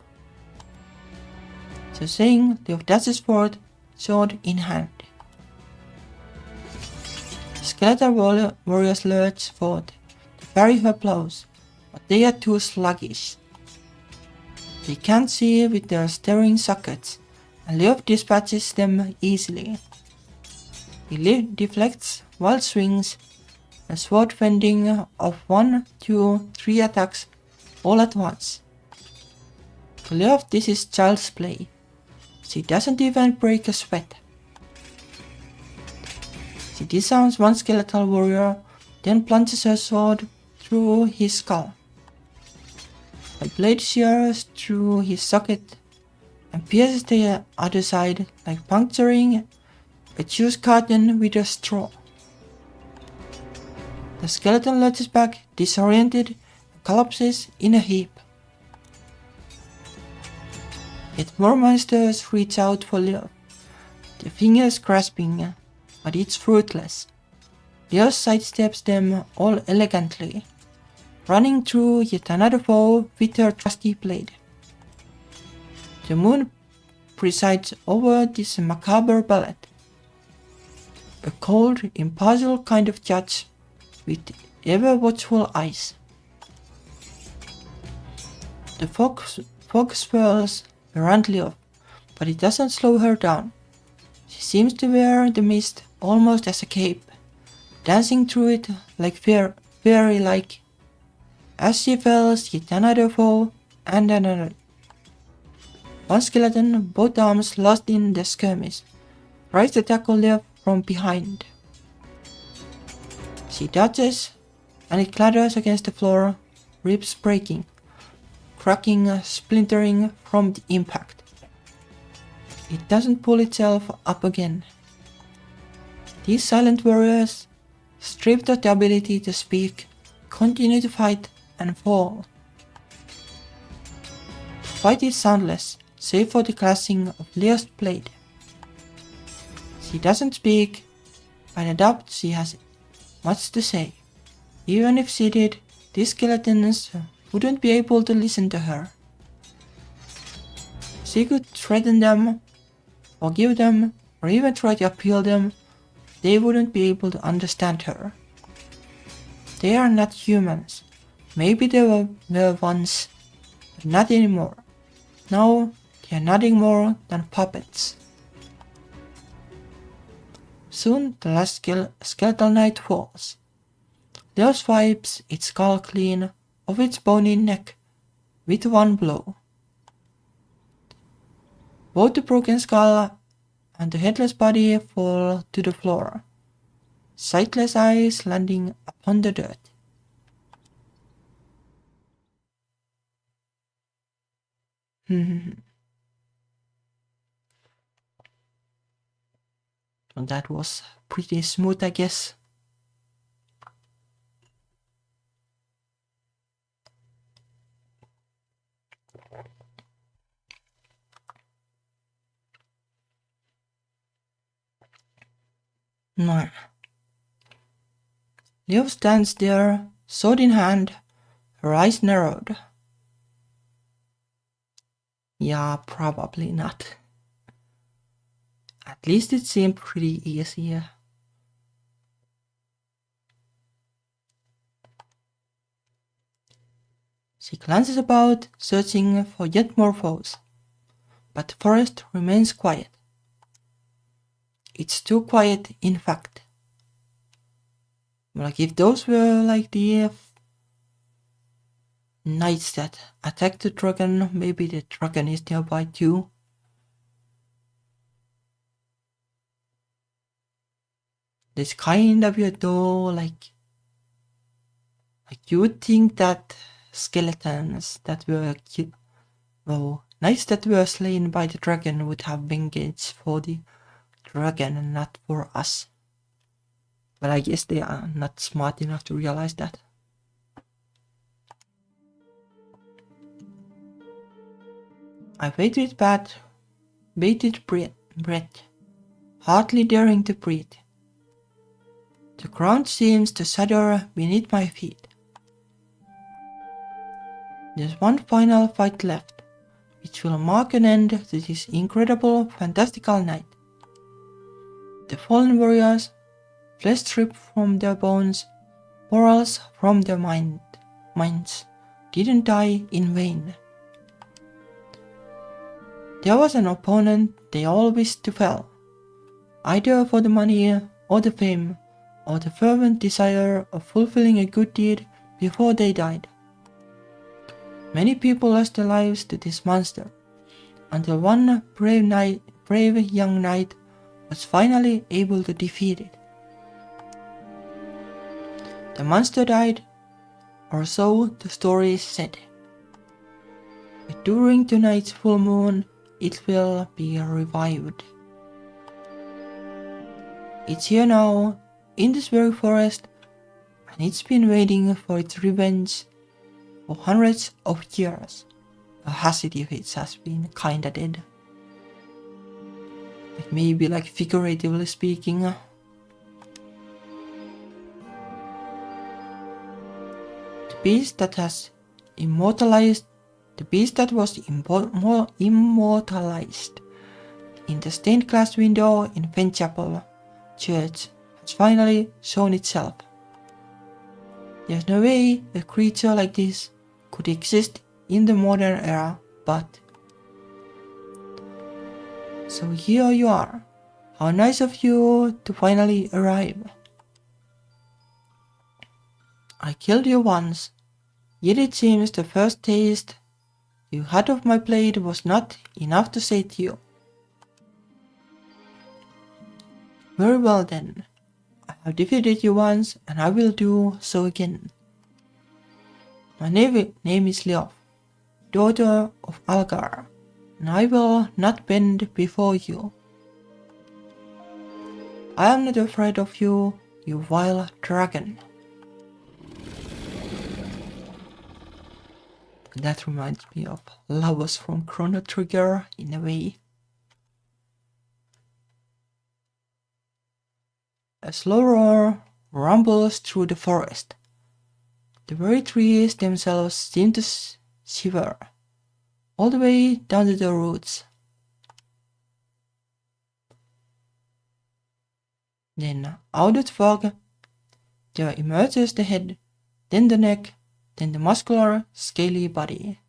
So saying, Leo dashes forward, sword in hand. The skeletal warriors lurch forward to parry her blows, but they are too sluggish. They can't see with their staring sockets, and Leo dispatches them easily. He deflects wild swings, a sword fending off 1, 2, 3 attacks all at once. To Leo, this is child's play. She doesn't even break a sweat. She disarms one skeletal warrior, then plunges her sword through his skull. Her blade shears through his socket and pierces the other side like puncturing a juice carton with a straw. The skeleton lurches back, disoriented, and collapses in a heap. Yet more monsters reach out for Leo, their fingers grasping, but it's fruitless. Leo sidesteps them all elegantly, running through yet another foe with her trusty blade. The moon presides over this macabre ballet. A cold, impartial kind of judge with ever-watchful eyes. The fog swirls around Leo, but it doesn't slow her down. She seems to wear the mist almost as a cape, dancing through it like fairy-like, as she fells yet another foe and another. One skeleton, both arms lost in the skirmish, tries to tackle Leo, from behind. She dodges, and it clatters against the floor, ribs breaking, cracking, splintering from the impact. It doesn't pull itself up again. These silent warriors, stripped of the ability to speak, continue to fight and fall. The fight is soundless, save for the clashing of Leo's blade. She doesn't speak, but I doubt she has much to say. Even if she did, these skeletons wouldn't be able to listen to her. She could threaten them, forgive them, or even try to appeal them. They wouldn't be able to understand her. They are not humans. Maybe they were once, but not anymore. Now they are nothing more than puppets. Soon the last skeletal knight falls. Leo swipes its skull clean of its bony neck with one blow. Both the broken skull and the headless body fall to the floor, sightless eyes landing upon the dirt. That was pretty smooth, I guess. No. Leo stands there, sword in hand, her eyes narrowed. Yeah, probably not. At least it seemed pretty easy. She glances about, searching for yet more foes. But the forest remains quiet. It's too quiet, in fact. Like if those were like the knights that attacked the dragon, maybe the dragon is nearby too. This kind of weird though, like you would think that skeletons that were knights that were slain by the dragon would have vengeance for the dragon and not for us. But I guess they are not smart enough to realize that. I waited bated breath, hardly daring to breathe. The ground seems to shudder beneath my feet. There's one final fight left, which will mark an end to this incredible, fantastical night. The fallen warriors, flesh stripped from their bones, morals from their minds, didn't die in vain. There was an opponent they all wished to fell, either for the money or the fame, or the fervent desire of fulfilling a good deed before they died. Many people lost their lives to this monster, until one brave young knight was finally able to defeat it. The monster died, or so the story said. But during tonight's full moon, it will be revived. It's here now, in this very forest, and it's been waiting for its revenge for hundreds of years. Or has it if it has been kinda dead? Like maybe like figuratively speaking. The beast that was immortalized in the stained glass window in Penchapel Church has finally shown itself. There's no way a creature like this could exist in the modern era, but... So here you are. How nice of you to finally arrive. I killed you once, yet it seems the first taste you had of my blade was not enough to sate you. Very well then. I have defeated you once, and I will do so again. My name is Leof, daughter of Algar, and I will not bend before you. I am not afraid of you, you vile dragon. That reminds me of Lavos from Chrono Trigger in a way. A slow roar rumbles through the forest. The very trees themselves seem to shiver, all the way down to the roots. Then out of the fog, there emerges the head, then the neck, then the muscular, scaly body.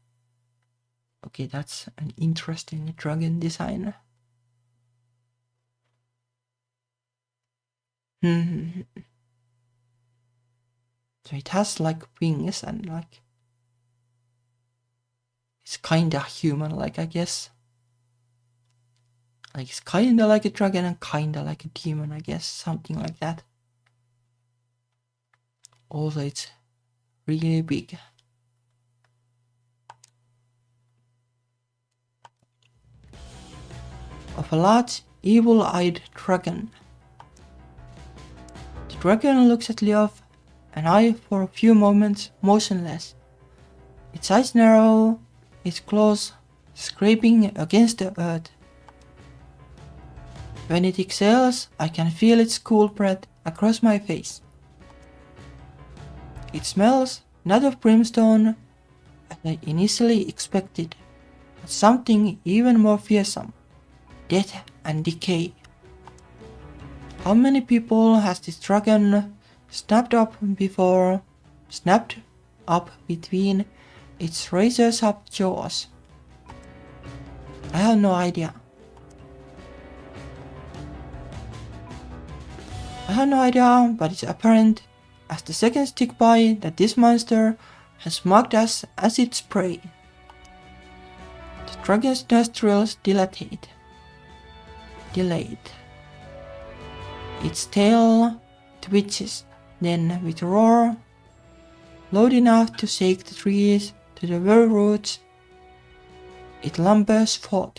Okay, that's an interesting dragon design. So it has like wings and like it's kinda human like, I guess. Like it's kinda like a dragon and kinda like a demon, I guess, something like that. Also it's really big. Of a large, evil-eyed dragon. The dragon looks at Leof and I for a few moments motionless. Its eyes narrow, its claws scraping against the earth. When it exhales, I can feel its cool breath across my face. It smells not of brimstone as I initially expected, but something even more fearsome, death and decay. How many people has this dragon snapped up between its razor-sharp jaws? I have no idea. But it's apparent as the seconds tick by that this monster has marked us as its prey. The dragon's nostrils dilate. Its tail twitches, then with a roar, loud enough to shake the trees to the very roots, it lumbers forth.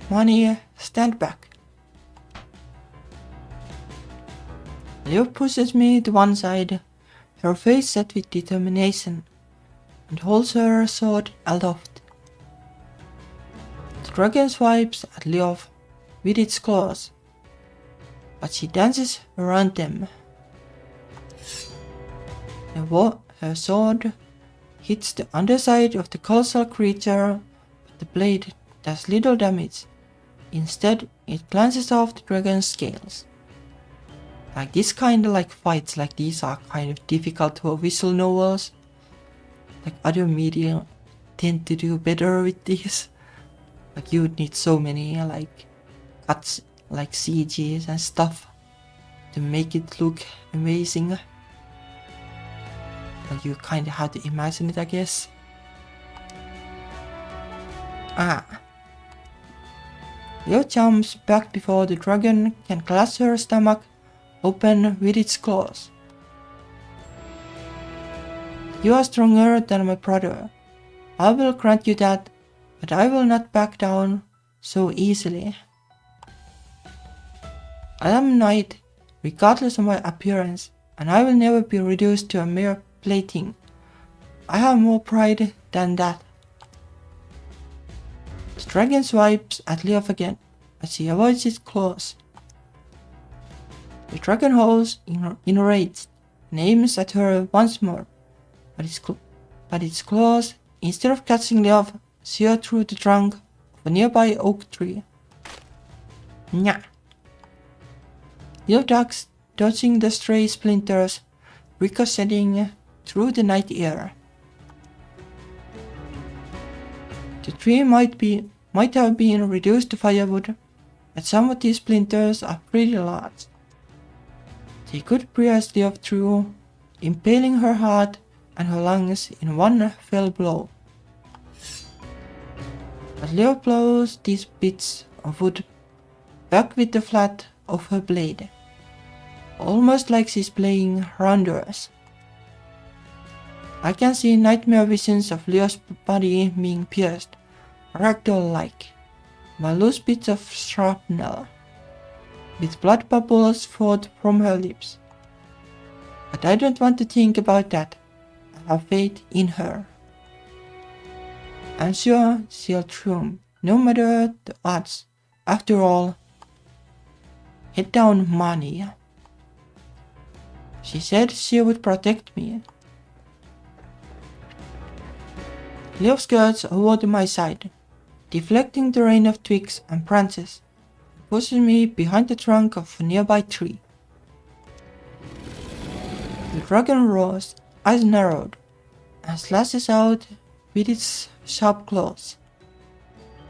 Mani, stand back. Leo pushes me to one side, her face set with determination, and holds her sword aloft. The dragon swipes at Leof with its claws, but she dances around them. Her sword hits the underside of the colossal creature, but the blade does little damage. Instead, it glances off the dragon's scales. Like this kind of like fights like these are kind of difficult for visual novels. Like other media tend to do better with these. Like you would need so many like cuts, like CGs and stuff to make it look amazing. Like you kind of have to imagine it, I guess. Leo jumps back before the dragon can clasp her stomach open with its claws. You are stronger than my brother. I will grant you that, but I will not back down so easily. I am a knight, regardless of my appearance, and I will never be reduced to a mere plaything. I have more pride than that. The dragon swipes at Leof again, as she avoids its claws. The dragon howls enraged and aims at her once more, but its claws, instead of catching Leof, shear through the trunk of a nearby oak tree. Nya! Leof ducks, dodging the stray splinters, ricocheting through the night air. The tree might have been reduced to firewood, but some of these splinters are pretty large. They could pierce Leof through, impaling her heart and her lungs in one fell blow. But Leof blows these bits of wood back with the flat of her blade, almost like she's playing rounders. I can see nightmare visions of Leo's body being pierced, ragdoll-like, by loose bits of shrapnel, with blood bubbles forth from her lips. But I don't want to think about that. I have faith in her. I'm sure she'll triumph, no matter the odds. After all, head down, money. She said she would protect me. Leo skirts over to my side, deflecting the rain of twigs and branches, and pushes me behind the trunk of a nearby tree. The dragon roars, eyes narrowed, and slashes out with its sharp claws.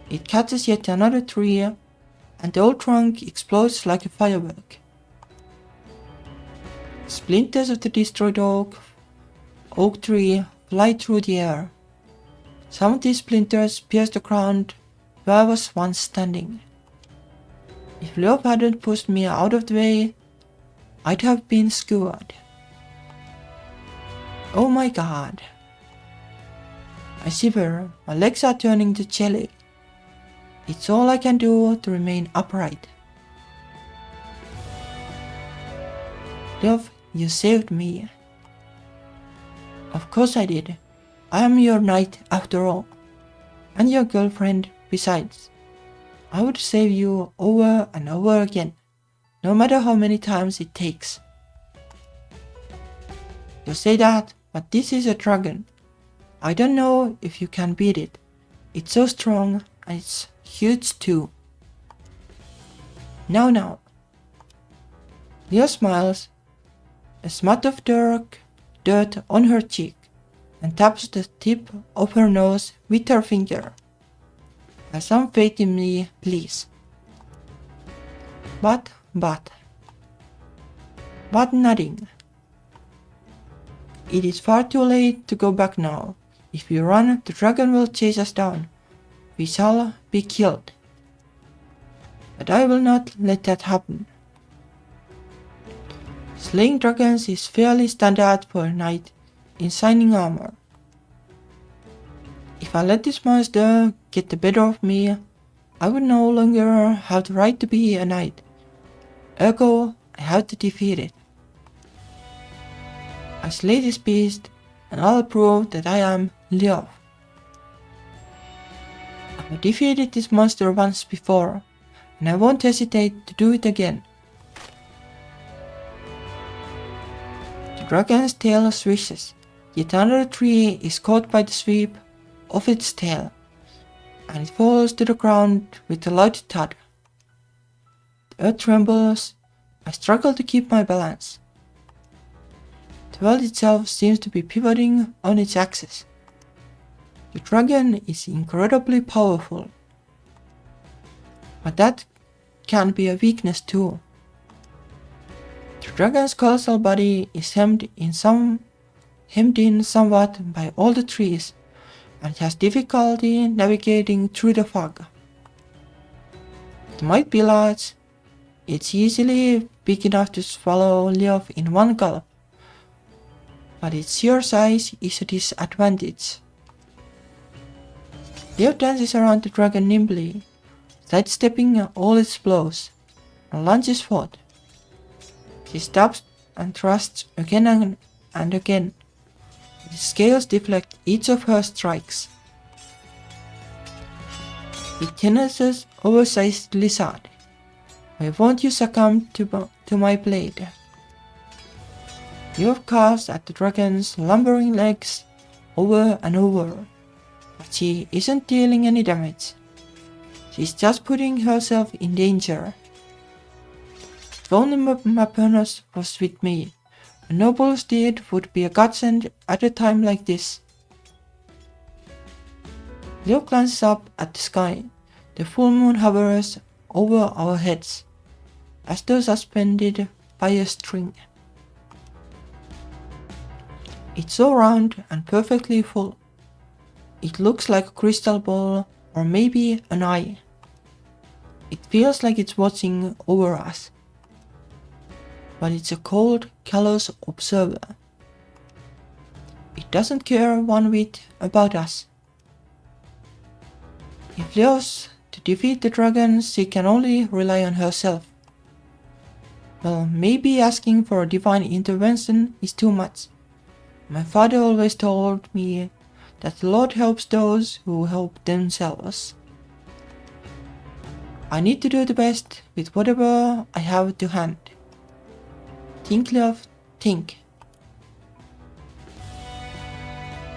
It catches yet another tree, and the old trunk explodes like a firework. Splinters of the destroyed oak tree fly through the air. Some of these splinters pierce the ground where I was once standing. If Leo hadn't pushed me out of the way, I'd have been skewered. Oh my god. I shiver, my legs are turning to jelly. It's all I can do to remain upright. Leo, you saved me. Of course I did. I am your knight after all, and your girlfriend besides. I would save you over and over again, no matter how many times it takes. You say that, but this is a dragon. I don't know if you can beat it. It's so strong and it's huge too. Now. Leo smiles, a smut of dirt on her cheek, and taps the tip of her nose with her finger. Have some faith in me, please. But nothing. It is far too late to go back now. If we run, the dragon will chase us down. We shall be killed. But I will not let that happen. Slaying dragons is fairly standard for a knight in shining armor. If I let this monster get the better of me, I would no longer have the right to be a knight. Ergo, I have to defeat it. I slay this beast, and I'll prove that I am Leo. I've defeated this monster once before, and I won't hesitate to do it again. The dragon's tail swishes. Yet another tree is caught by the sweep of its tail, and it falls to the ground with a loud thud. The earth trembles. I struggle to keep my balance. The world itself seems to be pivoting on its axis. The dragon is incredibly powerful, but that can be a weakness too. The dragon's colossal body is hemmed in somewhat by all the trees, and has difficulty navigating through the fog. It might be large. It's easily big enough to swallow Leo in one gulp, but its sheer size is a disadvantage. Leo dances around the dragon nimbly, sidestepping all its blows, and lunges forward. She stops and thrusts again and again. The scales deflect each of her strikes. It tenses oversized lizard. Why won't you succumb to my blade? You have cast at the dragon's lumbering legs over and over, but she isn't dealing any damage. She's just putting herself in danger. If only Mapernos was with me, a noble steed would be a godsend at a time like this. Leo glances up at the sky. The full moon hovers over our heads, as though suspended by a string. It's so round and perfectly full. It looks like a crystal ball or maybe an eye. It feels like it's watching over us. But it's a cold, callous observer. It doesn't care one bit about us. If Leo's to defeat the dragon, she can only rely on herself. Well, maybe asking for a divine intervention is too much. My father always told me that the Lord helps those who help themselves. I need to do the best with whatever I have to hand. Think, Leof, think.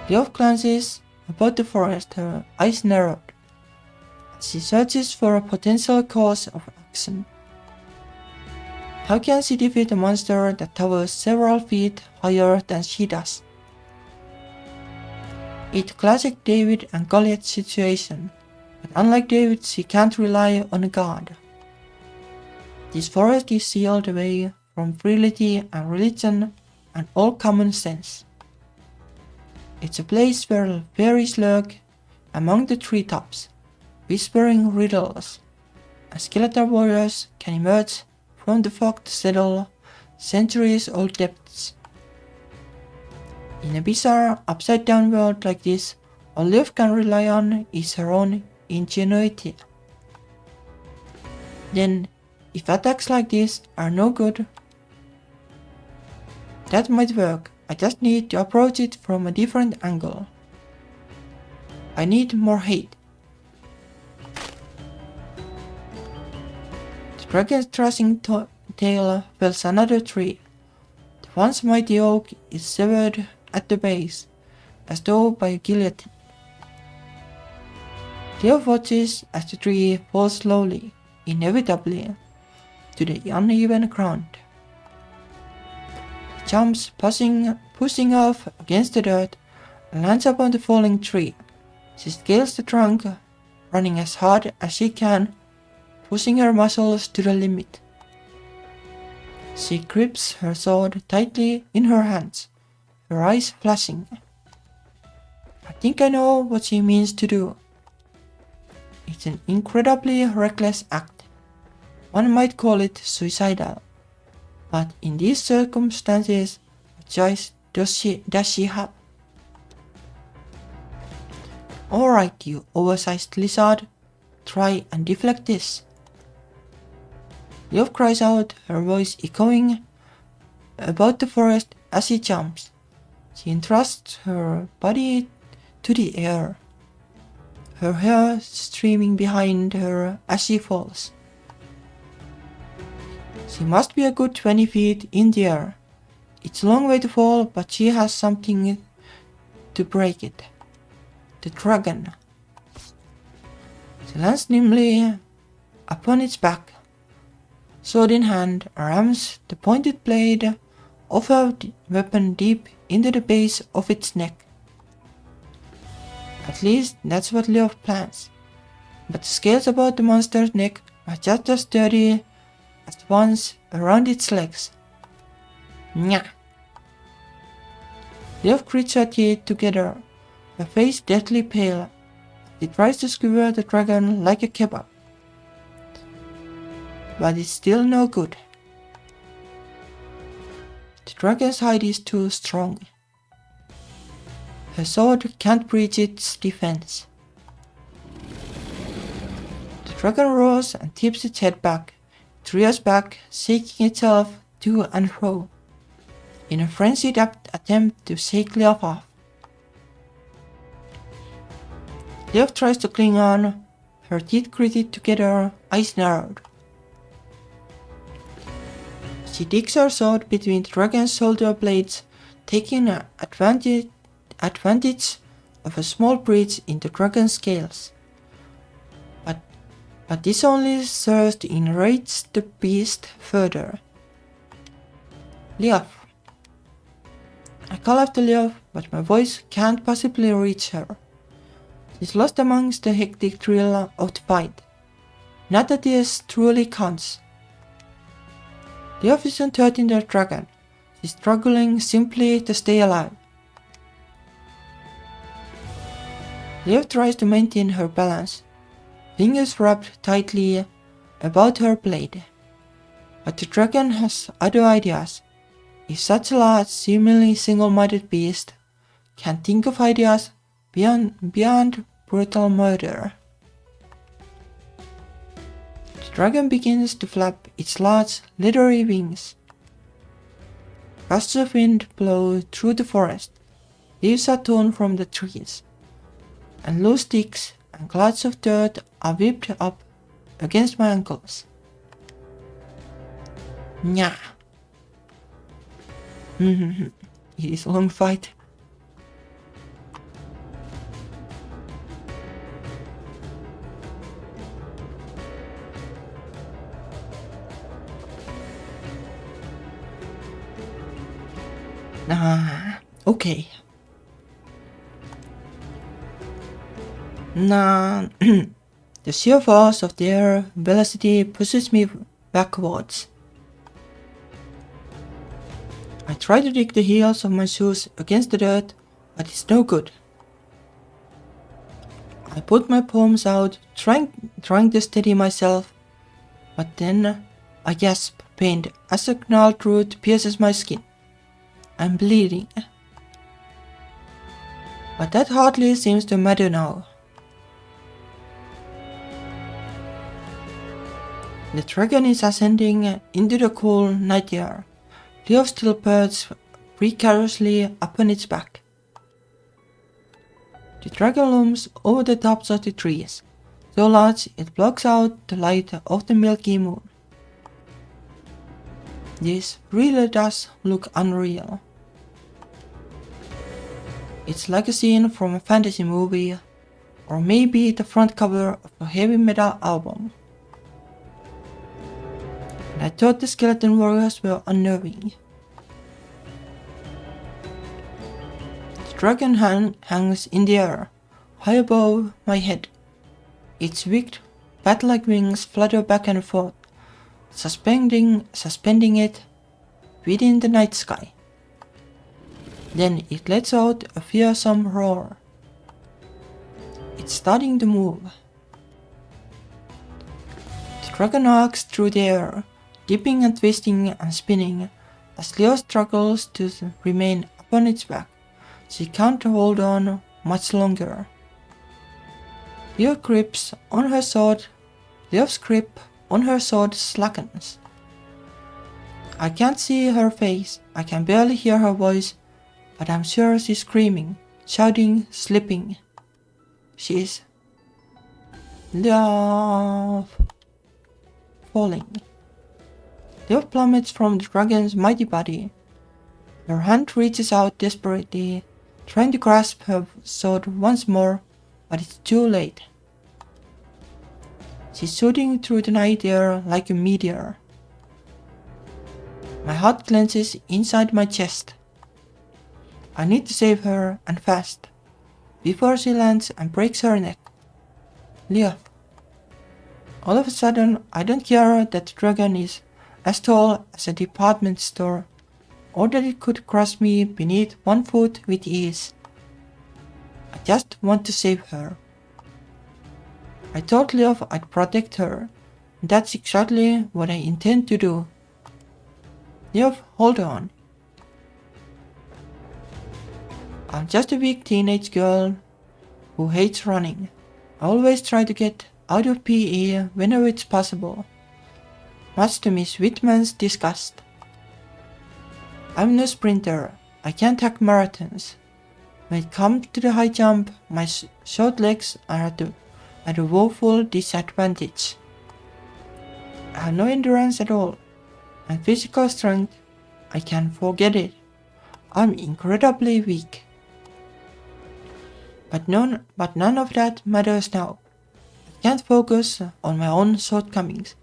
Leof glances about the forest, her eyes narrowed. She searches for a potential cause of action. How can she defeat a monster that towers several feet higher than she does? It's a classic David and Goliath situation, but unlike David, she can't rely on a god. This forest is sealed away from frivolity and religion and all common sense. It's a place where fairies lurk among the treetops, whispering riddles, and skeletal warriors can emerge from the fog to settle centuries-old depths. In a bizarre, upside-down world like this, all Liv can rely on is her own ingenuity. Then, if attacks like this are no good, that might work. I just need to approach it from a different angle. I need more hate. The dragon's thrashing tail fells another tree. The once mighty oak is severed at the base, as though by a guillotine. Leo watches as the tree falls slowly, inevitably, to the uneven ground. He jumps, pushing off against the dirt, and lands upon the falling tree. She scales the trunk, running as hard as she can, pushing her muscles to the limit. She grips her sword tightly in her hands, her eyes flashing. I think I know what she means to do. It's an incredibly reckless act. One might call it suicidal. But in these circumstances, what choice does she have? Alright, you oversized lizard, try and deflect this. Love cries out, her voice echoing about the forest as she jumps. She entrusts her body to the air, her hair streaming behind her as she falls. She must be a good 20 feet in the air. It's a long way to fall, but she has something to break it. The dragon. She lands nimbly upon its back. Sword in hand, rams the pointed blade of her weapon deep into the base of its neck. At least that's what Leo plans. But the scales about the monster's neck are just as sturdy as the ones around its legs. Nyah! Leo grits her teeth together, her face deathly pale. She tries to skewer the dragon like a kebab. But it's still no good. The dragon's hide is too strong. Her sword can't breach its defense. The dragon roars and tips its head back. It rears back, shaking itself to and fro, in a frenzied attempt to shake Leo off. Leo tries to cling on, her teeth gritted together, eyes narrowed. She digs her sword between the dragon's shoulder blades, taking advantage of a small breach in the dragon's scales. But this only serves to enrage the beast further. Leof. I call after Leof, but my voice can't possibly reach her. She's lost amongst the hectic thrill of the fight. Not that this truly counts. Leof isn't hurting the dragon. She's struggling simply to stay alive. Leof tries to maintain her balance, fingers wrapped tightly about her blade. But the dragon has other ideas. If such a large, seemingly single-minded beast can think of ideas beyond brutal murder. The dragon begins to flap its large, leathery wings. Gusts of wind blow through the forest, leaves are torn from the trees, and loose sticks and clouds of dirt are whipped up against my ankles. Nya. It is a long fight. Okay. The sheer force of their velocity pushes me backwards. I try to dig the heels of my shoes against the dirt, but it's no good. I put my palms out, trying to steady myself, but then I gasp pain as a gnarled root pierces my skin. I'm bleeding. But that hardly seems to matter now. The dragon is ascending into the cool night air. Leo still perches precariously upon its back. The dragon looms over the tops of the trees, so large it blocks out the light of the milky moon. This really does look unreal. It's like a scene from a fantasy movie, or maybe the front cover of a heavy metal album. And I thought the skeleton warriors were unnerving. The dragon hangs in the air, high above my head. Its wicked, bat-like wings flutter back and forth, suspending it within the night sky. Then it lets out a fearsome roar. It's starting to move. The dragon arcs through the air, dipping and twisting and spinning as Leo struggles to remain upon its back. She can't hold on much longer. Leo's grip on her sword slackens. I can't see her face, I can barely hear her voice, but I'm sure she's screaming, shouting, slipping. She's falling. Leo plummets from the dragon's mighty body. Her hand reaches out desperately, trying to grasp her sword once more, but it's too late. She's shooting through the night air like a meteor. My heart clenches inside my chest. I need to save her, and fast, before she lands and breaks her neck. Leo. All of a sudden, I don't care that the dragon is as tall as a department store, or that it could crush me beneath 1 foot with ease. I just want to save her. I told Leo I'd protect her, and that's exactly what I intend to do. Leo, hold on. I'm just a weak teenage girl who hates running. I always try to get out of PE whenever it's possible, much to Miss Whitman's disgust. I'm no sprinter, I can't hack marathons. When it comes to the high jump, my short legs are at a woeful disadvantage. I have no endurance at all, and physical strength, I can forget it. I'm incredibly weak. But none of that matters now. I can't focus on my own shortcomings.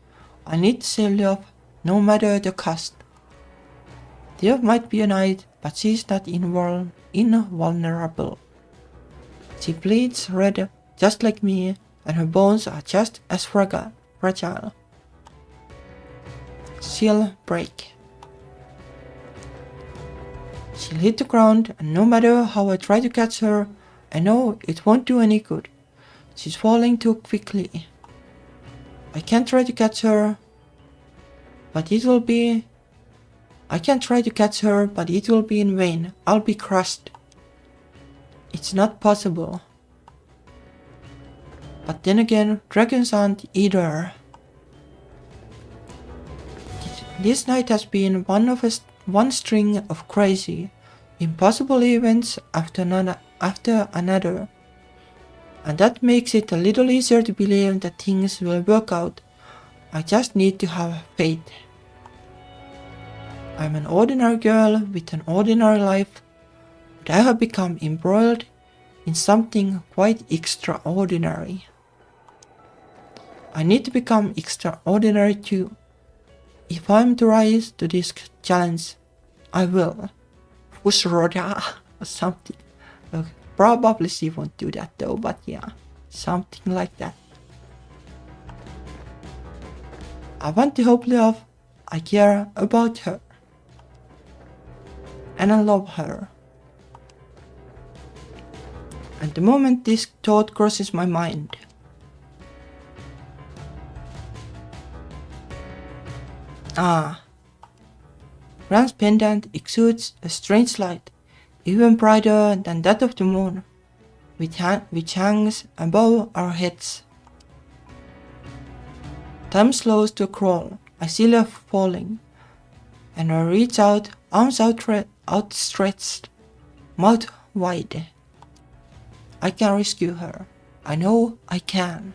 I need to save Leo no matter the cost. Leo might be a knight, but she's not invulnerable. She bleeds red just like me, and her bones are just as fragile. She'll break. She'll hit the ground, and no matter how I try to catch her, I know it won't do any good. She's falling too quickly. I can try to catch her, but it will be... I can try to catch her, but it will be in vain. I'll be crushed. It's not possible. But then again, dragons aren't either. This night has been one string of crazy, impossible events after another. And that makes it a little easier to believe that things will work out. I just need to have faith. I'm an ordinary girl with an ordinary life, but I have become embroiled in something quite extraordinary. I need to become extraordinary too. If I'm to rise to this challenge, I will. Fusroda or something. Okay. Probably she won't do that though, but yeah, something like that. I want to hope love. I care about her. And I love her. And the moment this thought crosses my mind, Gran's pendant exudes a strange light, even brighter than that of the moon, which hangs above our heads. Time slows to a crawl. I see love falling, and I reach out, arms outstretched, mouth wide. I can rescue her. I know I can.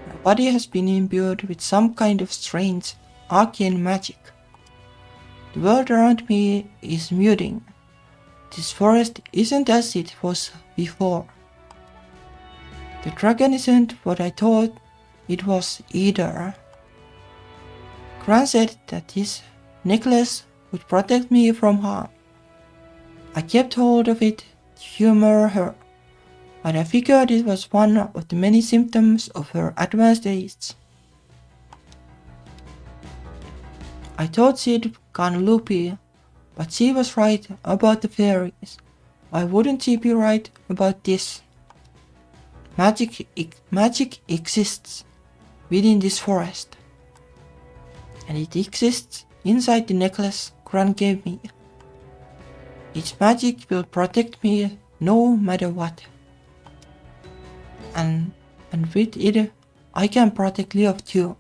My body has been imbued with some kind of strange, arcane magic. The world around me is muting. This forest isn't as it was before. The dragon isn't what I thought it was either. Gran said that this necklace would protect me from harm. I kept hold of it to humor her, but I figured it was one of the many symptoms of her advanced age. I thought she'd gone loopy, but she was right about the fairies. Why wouldn't she be right about this? Magic exists within this forest, and it exists inside the necklace Gran gave me. Its magic will protect me no matter what. And with it, I can protect Leov too.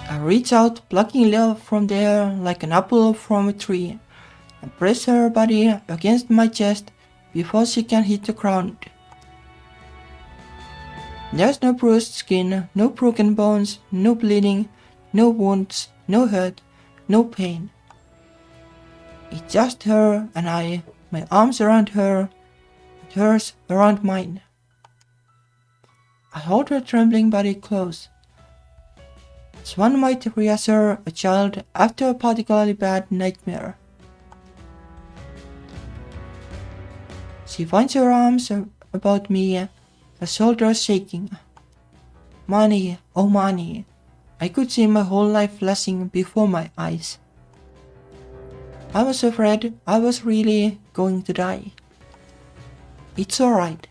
I reach out, plucking Leov from the air like an apple from a tree, and press her body against my chest before she can hit the ground. There's no bruised skin, no broken bones, no bleeding, no wounds, no hurt, no pain. It's just her and I, my arms around her, and hers around mine. I hold her trembling body close, as one might reassure a child after a particularly bad nightmare. She winds her arms about me, her shoulders shaking. Mani, oh Mani, I could see my whole life flashing before my eyes. I was afraid I was really going to die. It's alright.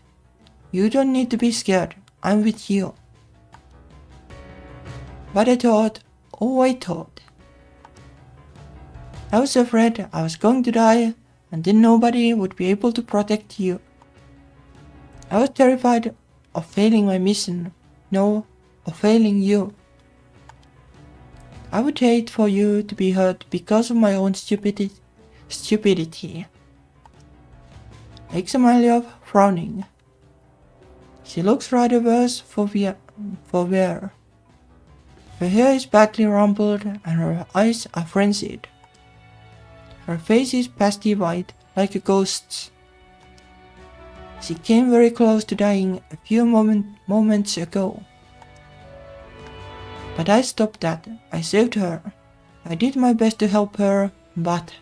You don't need to be scared. I'm with you. But I thought, I was afraid I was going to die and then nobody would be able to protect you. I was terrified of failing my mission, of failing you. I would hate for you to be hurt because of my own stupidity. I examine Leov, frowning. She looks rather worse for wear. Her hair is badly rumpled and her eyes are frenzied. Her face is pasty white, like a ghost's. She came very close to dying a few moments ago. But I stopped that. I saved her. I did my best to help her, but...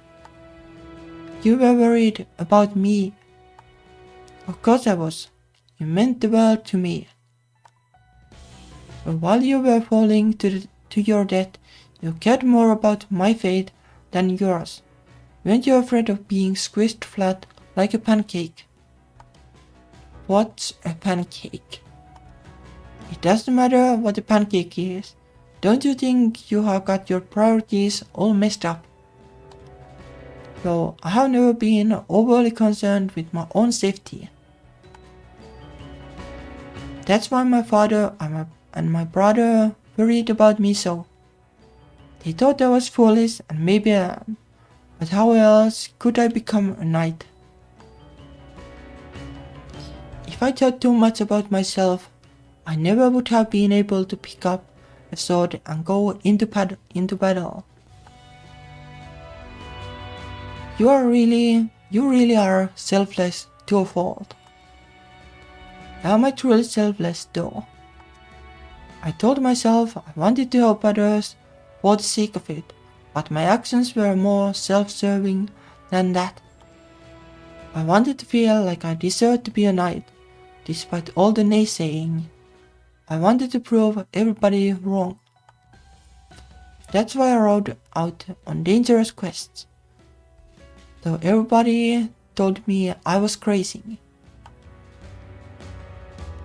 You were worried about me. Of course I was. You meant the world to me. But while you were falling to your death, you cared more about my fate than yours. Weren't you afraid of being squished flat like a pancake? What's a pancake? It doesn't matter what a pancake is. Don't you think you have got your priorities all messed up? Though I have never been overly concerned with my own safety. That's why my father and my brother worried about me so. They thought I was foolish, and maybe I am. But how else could I become a knight? If I thought too much about myself, I never would have been able to pick up a sword and go into battle. You really are selfless to a fault. Am I truly selfless though? I told myself I wanted to help others for the sake of it, but my actions were more self-serving than that. I wanted to feel like I deserved to be a knight, despite all the naysaying. I wanted to prove everybody wrong. That's why I rode out on dangerous quests. Though everybody told me I was crazy.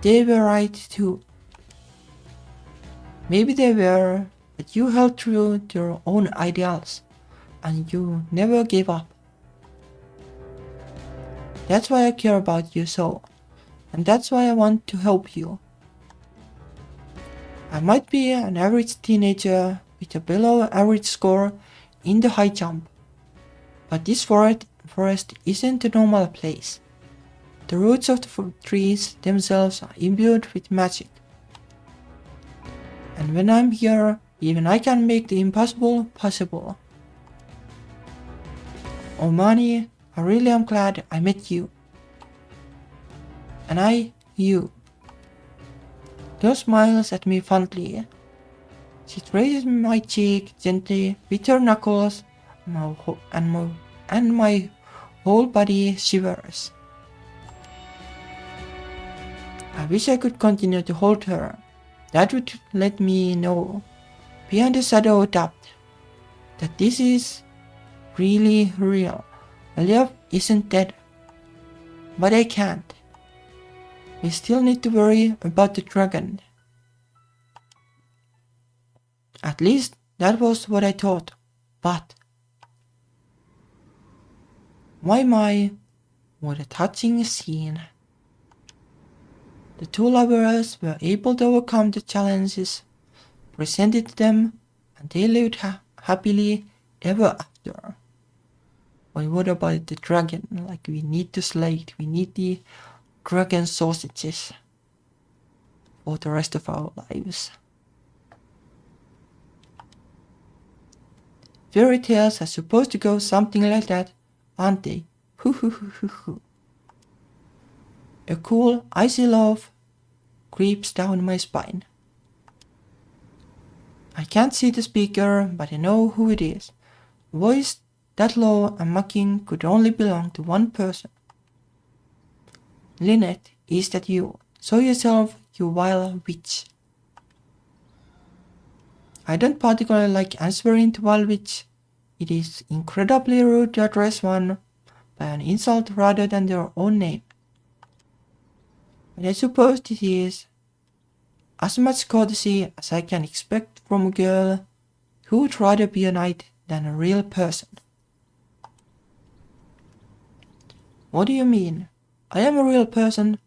They were right too. Maybe they were, but you held true to your own ideals, and you never gave up. That's why I care about you so, and that's why I want to help you. I might be an average teenager with a below average score in the high jump, but this forest isn't a normal place. The roots of the trees themselves are imbued with magic. And when I'm here, even I can make the impossible possible. Oh Mani, I really am glad I met you. And you. Girl smiles at me fondly. She raises my cheek gently with her knuckles, and my whole body shivers. I wish I could continue to hold her. That would let me know, beyond a shadow of doubt, that this is really real. Lev isn't dead. But I can't. We still need to worry about the dragon. At least that was what I thought. But my, what a touching scene. The two lovers were able to overcome the challenges presented to them, and they lived happily ever after. But what about the dragon? Like, we need to slay it. We need the dragon sausages for the rest of our lives. Fairy tales are supposed to go something like that, aren't they? Hoo hoo hoo hoo hoo. A cool, icy love creeps down my spine. I can't see the speaker, but I know who it is. A voice that low and mocking could only belong to one person. Lynette, is that you? Show yourself, you vile witch. I don't particularly like answering to vile witch. It is incredibly rude to address one by an insult rather than their own name. But I suppose this is as much courtesy as I can expect from a girl who would rather be a knight than a real person. What do you mean? I am a real person.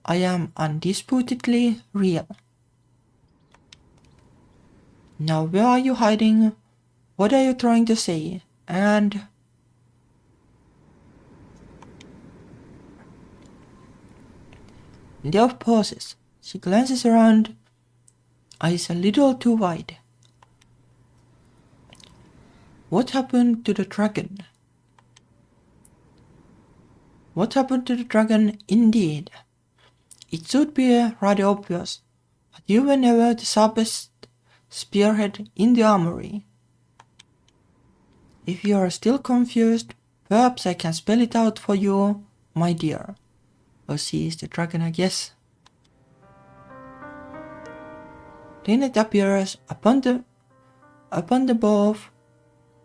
I am undisputedly real. Now where are you hiding? What are you trying to say? And Lev pauses. She glances around, eyes a little too wide. What happened to the dragon? What happened to the dragon indeed? It should be rather obvious, but you were never the sharpest spearhead in the armory. If you are still confused, perhaps I can spell it out for you, my dear. Oh, she is the dragon, I guess. Then it appears upon the bough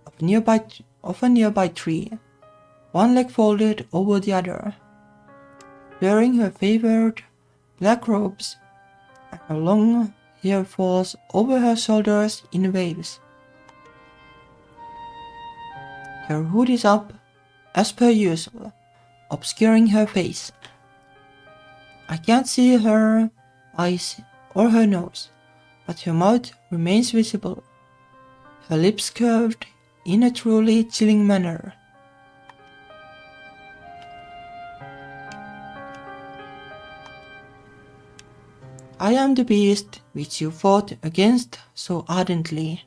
of a nearby tree, one leg folded over the other, wearing her favored black robes, and her long hair falls over her shoulders in waves. Her hood is up, as per usual, obscuring her face. I can't see her eyes or her nose, but her mouth remains visible, her lips curved in a truly chilling manner. I am the beast which you fought against so ardently.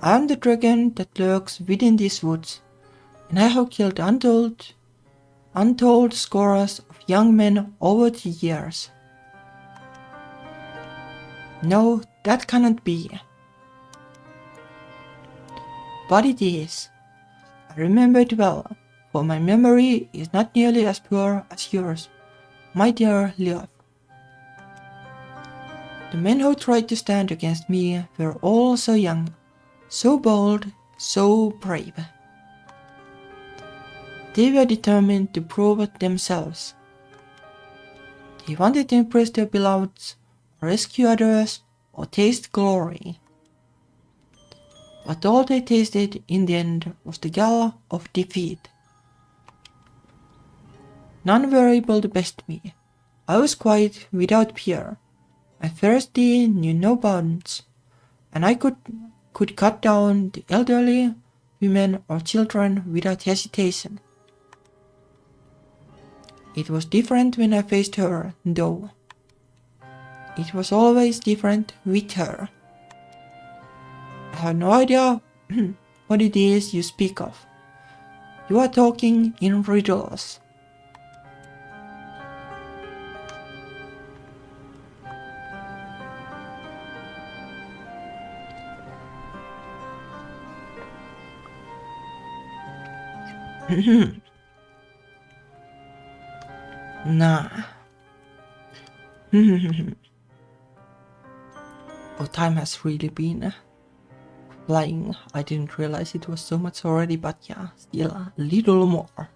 I am the dragon that lurks within these woods, and I have killed untold scores of young men over the years. No, that cannot be. But it is. I remember it well, for my memory is not nearly as pure as yours, my dear Leof. The men who tried to stand against me were all so young, so bold, so brave. They were determined to prove it themselves. They wanted to impress their beloveds, or rescue others, or taste glory. But all they tasted in the end was the gall of defeat. None were able to best me. I was quiet, without fear. My ferocity knew no bounds, and I could cut down the elderly, women or children without hesitation. It was different when I faced her, though. It was always different with her. I have no idea what it is you speak of. You are talking in riddles. Nah. Oh, time has really been flying. I didn't realize it was so much already, but yeah, still a little more.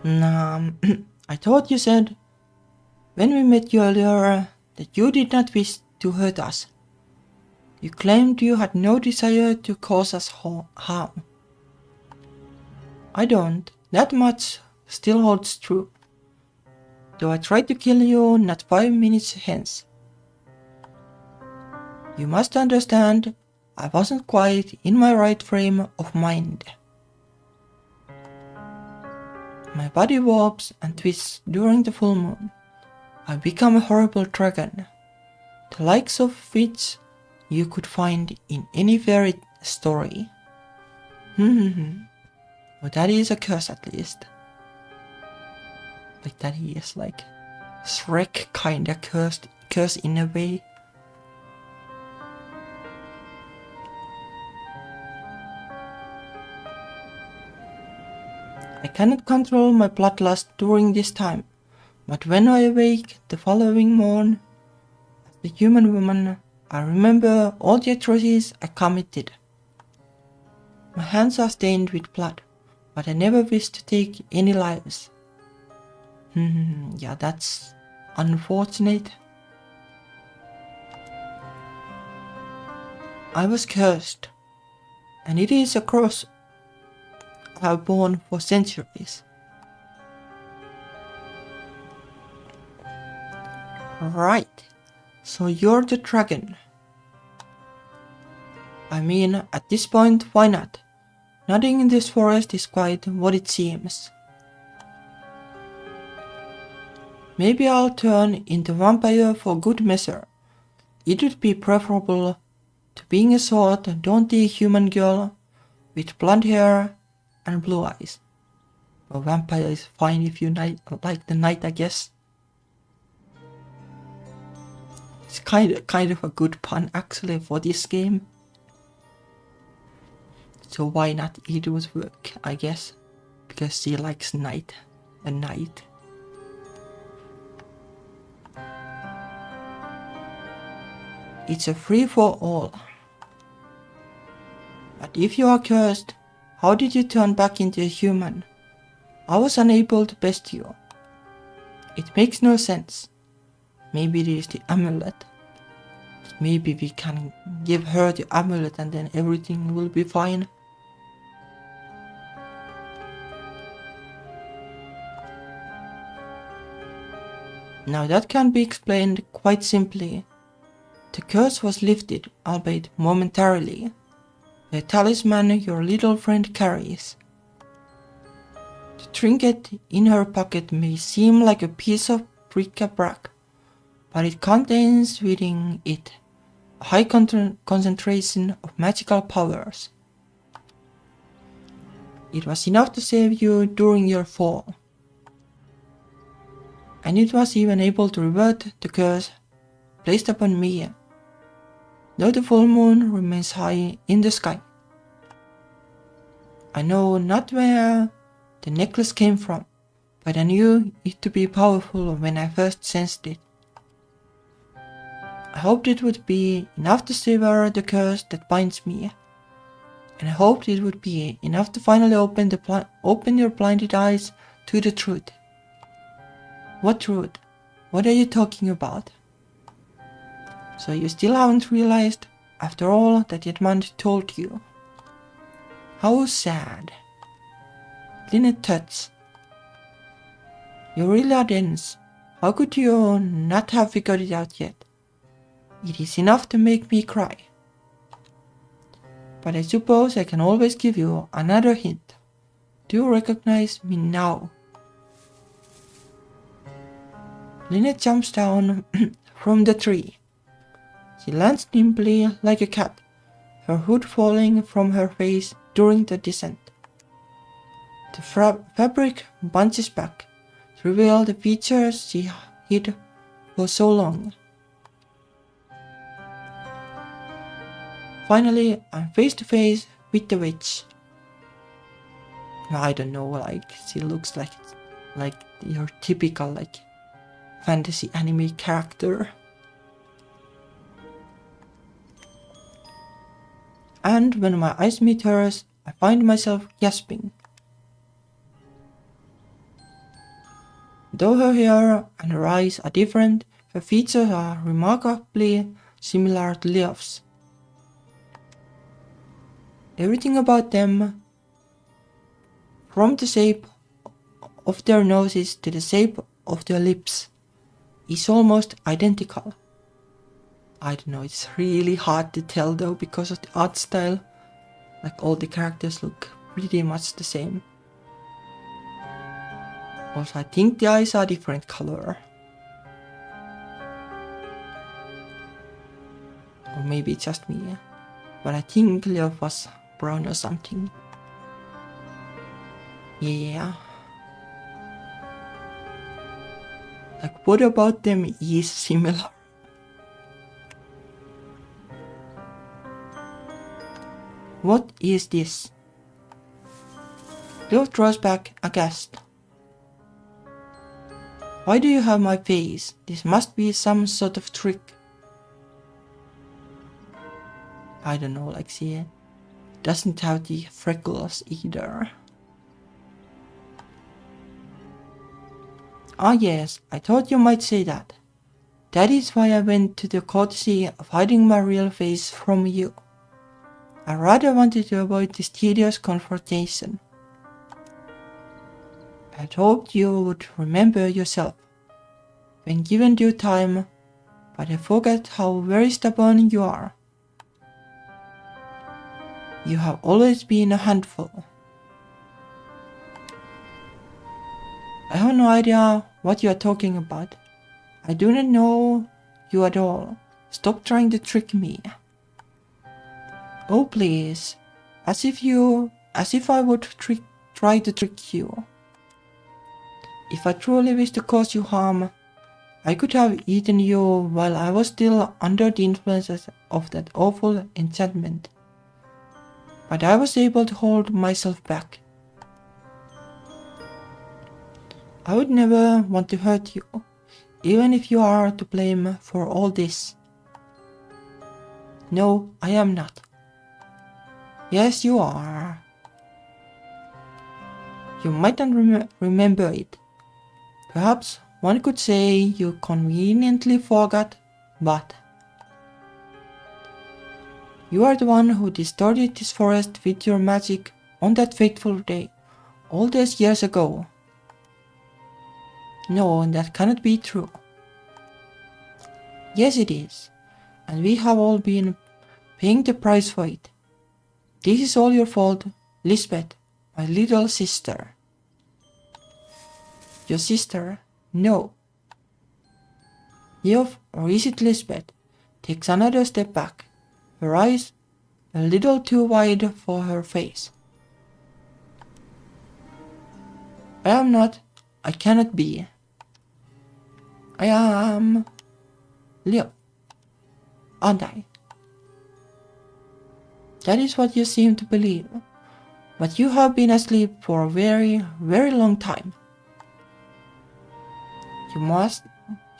Nah, I thought you said, when we met you earlier, that you did not wish to hurt us. You claimed you had no desire to cause us harm. I don't. That much still holds true. Though I tried to kill you not 5 minutes hence. You must understand, I wasn't quite in my right frame of mind. My body warps and twists during the full moon. I become a horrible dragon, the likes of which you could find in any fairy story. But that is a curse at least. Like that he is like Shrek kinda curse in a way. I cannot control my bloodlust during this time, but when I awake the following morn, as the human woman, I remember all the atrocities I committed. My hands are stained with blood, but I never wish to take any lives. Yeah, that's unfortunate. I was cursed, and it is a curse I have borne for centuries. Right, so you're the dragon. I mean, at this point, why not? Nothing in this forest is quite what it seems. Maybe I'll turn into a vampire for good measure. It would be preferable to being a short, daunty human girl with blonde hair and blue eyes. A vampire is fine if you like the night, I guess. It's kind of a good pun actually for this game. So why not eat with work, I guess? Because she likes night and night. It's a free for all. But if you are cursed, how did you turn back into a human? I was unable to best you. It makes no sense. Maybe it is the amulet. Maybe we can give her the amulet and then everything will be fine. Now that can be explained quite simply. The curse was lifted, albeit momentarily. The talisman your little friend carries. The trinket in her pocket may seem like a piece of bric-a-brac, but it contains within it a high concentration of magical powers. It was enough to save you during your fall. And it was even able to revert the curse placed upon me, though the full moon remains high in the sky. I know not where the necklace came from, but I knew it to be powerful when I first sensed it. I hoped it would be enough to sever the curse that binds me, and I hoped it would be enough to finally open your blinded eyes to the truth. What truth? What are you talking about? So you still haven't realized, after all that Edmund told you. How sad. Lynette Tuts. You really are dense. How could you not have figured it out yet? It is enough to make me cry. But I suppose I can always give you another hint. Do you recognize me now? Lynette jumps down from the tree. She lands nimbly like a cat, her hood falling from her face during the descent. The fabric bunches back to reveal the features she hid for so long. Finally, I'm face to face with the witch. I don't know, like she looks like your typical fantasy anime character. And when my eyes meet hers, I find myself gasping. Though her hair and her eyes are different, her features are remarkably similar to Leof's. Everything about them, from the shape of their noses to the shape of their lips, is almost identical. I don't know, it's really hard to tell though because of the art style. Like all the characters look pretty much the same. Also, I think the eyes are different color. Or maybe it's just me. But I think Leo was brown or something. Yeah. Like what about them is similar? What is this? Leo draws back aghast. Why do you have my face? This must be some sort of trick. I don't know, like she doesn't have the freckles either. Ah yes, I thought you might say that. That is why I went to the courtesy of hiding my real face from you. I rather wanted to avoid this tedious confrontation. I hoped you would remember yourself when given due time, but I forgot how very stubborn you are. You have always been a handful. I have no idea what you are talking about. I do not know you at all. Stop trying to trick me. Oh please, as if I would try to trick you. If I truly wished to cause you harm, I could have eaten you while I was still under the influence of that awful enchantment. but I was able to hold myself back. I would never want to hurt you, even if you are to blame for all this. No, I am not. Yes, you are. You might not remember it. Perhaps one could say you conveniently forgot, but you are the one who distorted this forest with your magic on that fateful day, all those years ago. No, that cannot be true. Yes, it is, and we have all been paying the price for it. This is all your fault, Lisbeth, my little sister. Your sister? No. Yeov, or is it Lisbeth, takes another step back, her eyes a little too wide for her face. I am not. I cannot be. I am Leo, aren't I? That is what you seem to believe, but you have been asleep for a very, very long time.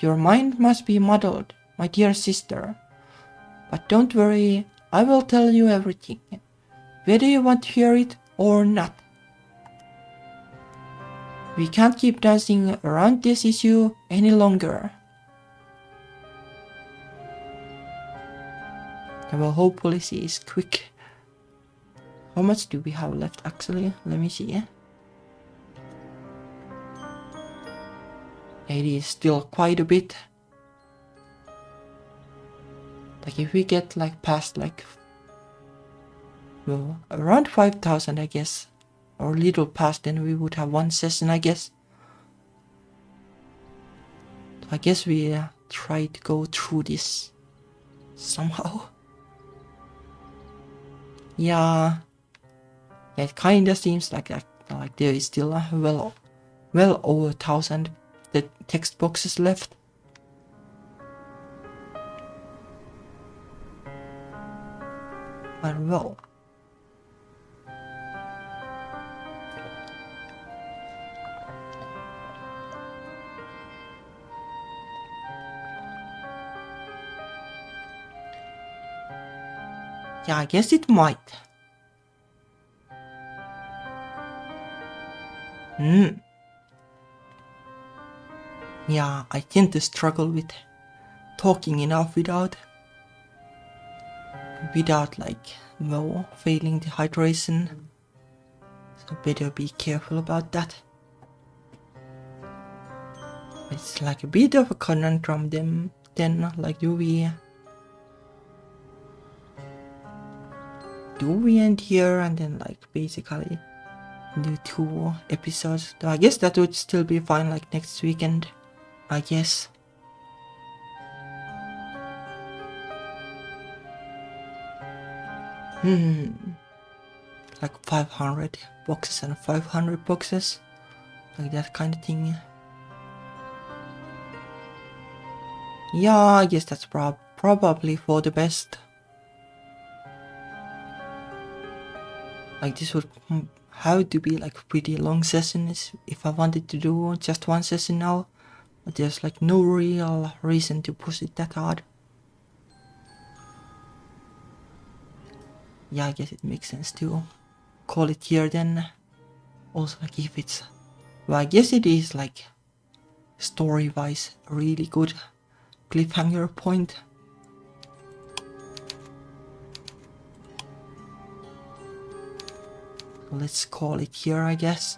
Your mind must be muddled, my dear sister. But don't worry, I will tell you everything, whether you want to hear it or not. We can't keep dancing around this issue any longer. Well, hopefully she is quick. How much do we have left actually? Let me see. It is still quite a bit. Like if we get like past like well, around 5,000 I guess, or a little past, then we would have one session I guess. So I guess we try to go through this somehow. Yeah, it kinda seems like that. Like there is still well over 1,000 the text boxes left. But well, yeah, I guess it might. Yeah, I tend to struggle with talking enough without like, well, failing the hydration. So better be careful about that. It's like a bit of a conundrum then like do we end here and then like basically do 2 episodes? I guess that would still be fine, like next weekend, I guess. Like 500 boxes and 500 boxes, like that kind of thing. Yeah, I guess that's probably for the best. Like this would have to be like pretty long sessions if I wanted to do just one session now, but there's like no real reason to push it that hard. Yeah, I guess it makes sense to call it here then. Also, like if it's, well, I guess it is like story-wise a really good cliffhanger point. So let's call it here, I guess.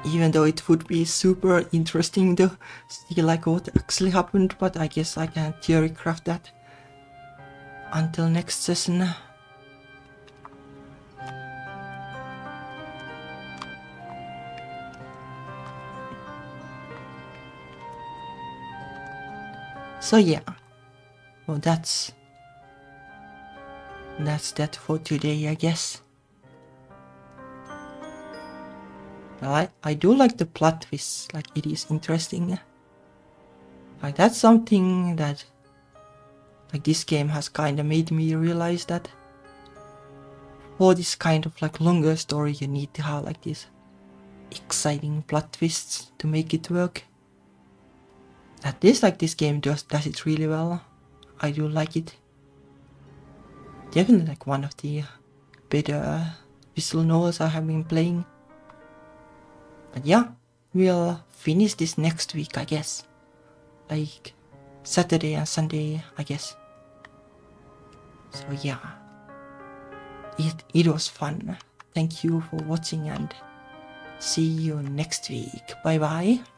Even though it would be super interesting to see like what actually happened, but I guess I can theory craft that until next session. So yeah, well that's that for today, I guess. Well, I do like the plot twist, like it is interesting. Like that's something that like this game has kind of made me realize that for this kind of like longer story you need to have like these exciting plot twists to make it work. At least like this game does it really well. I do like it. Definitely like one of the better visual novels I have been playing. But yeah, we'll finish this next week, I guess. Like Saturday and Sunday, I guess. So yeah, it was fun. Thank you for watching and see you next week. Bye bye.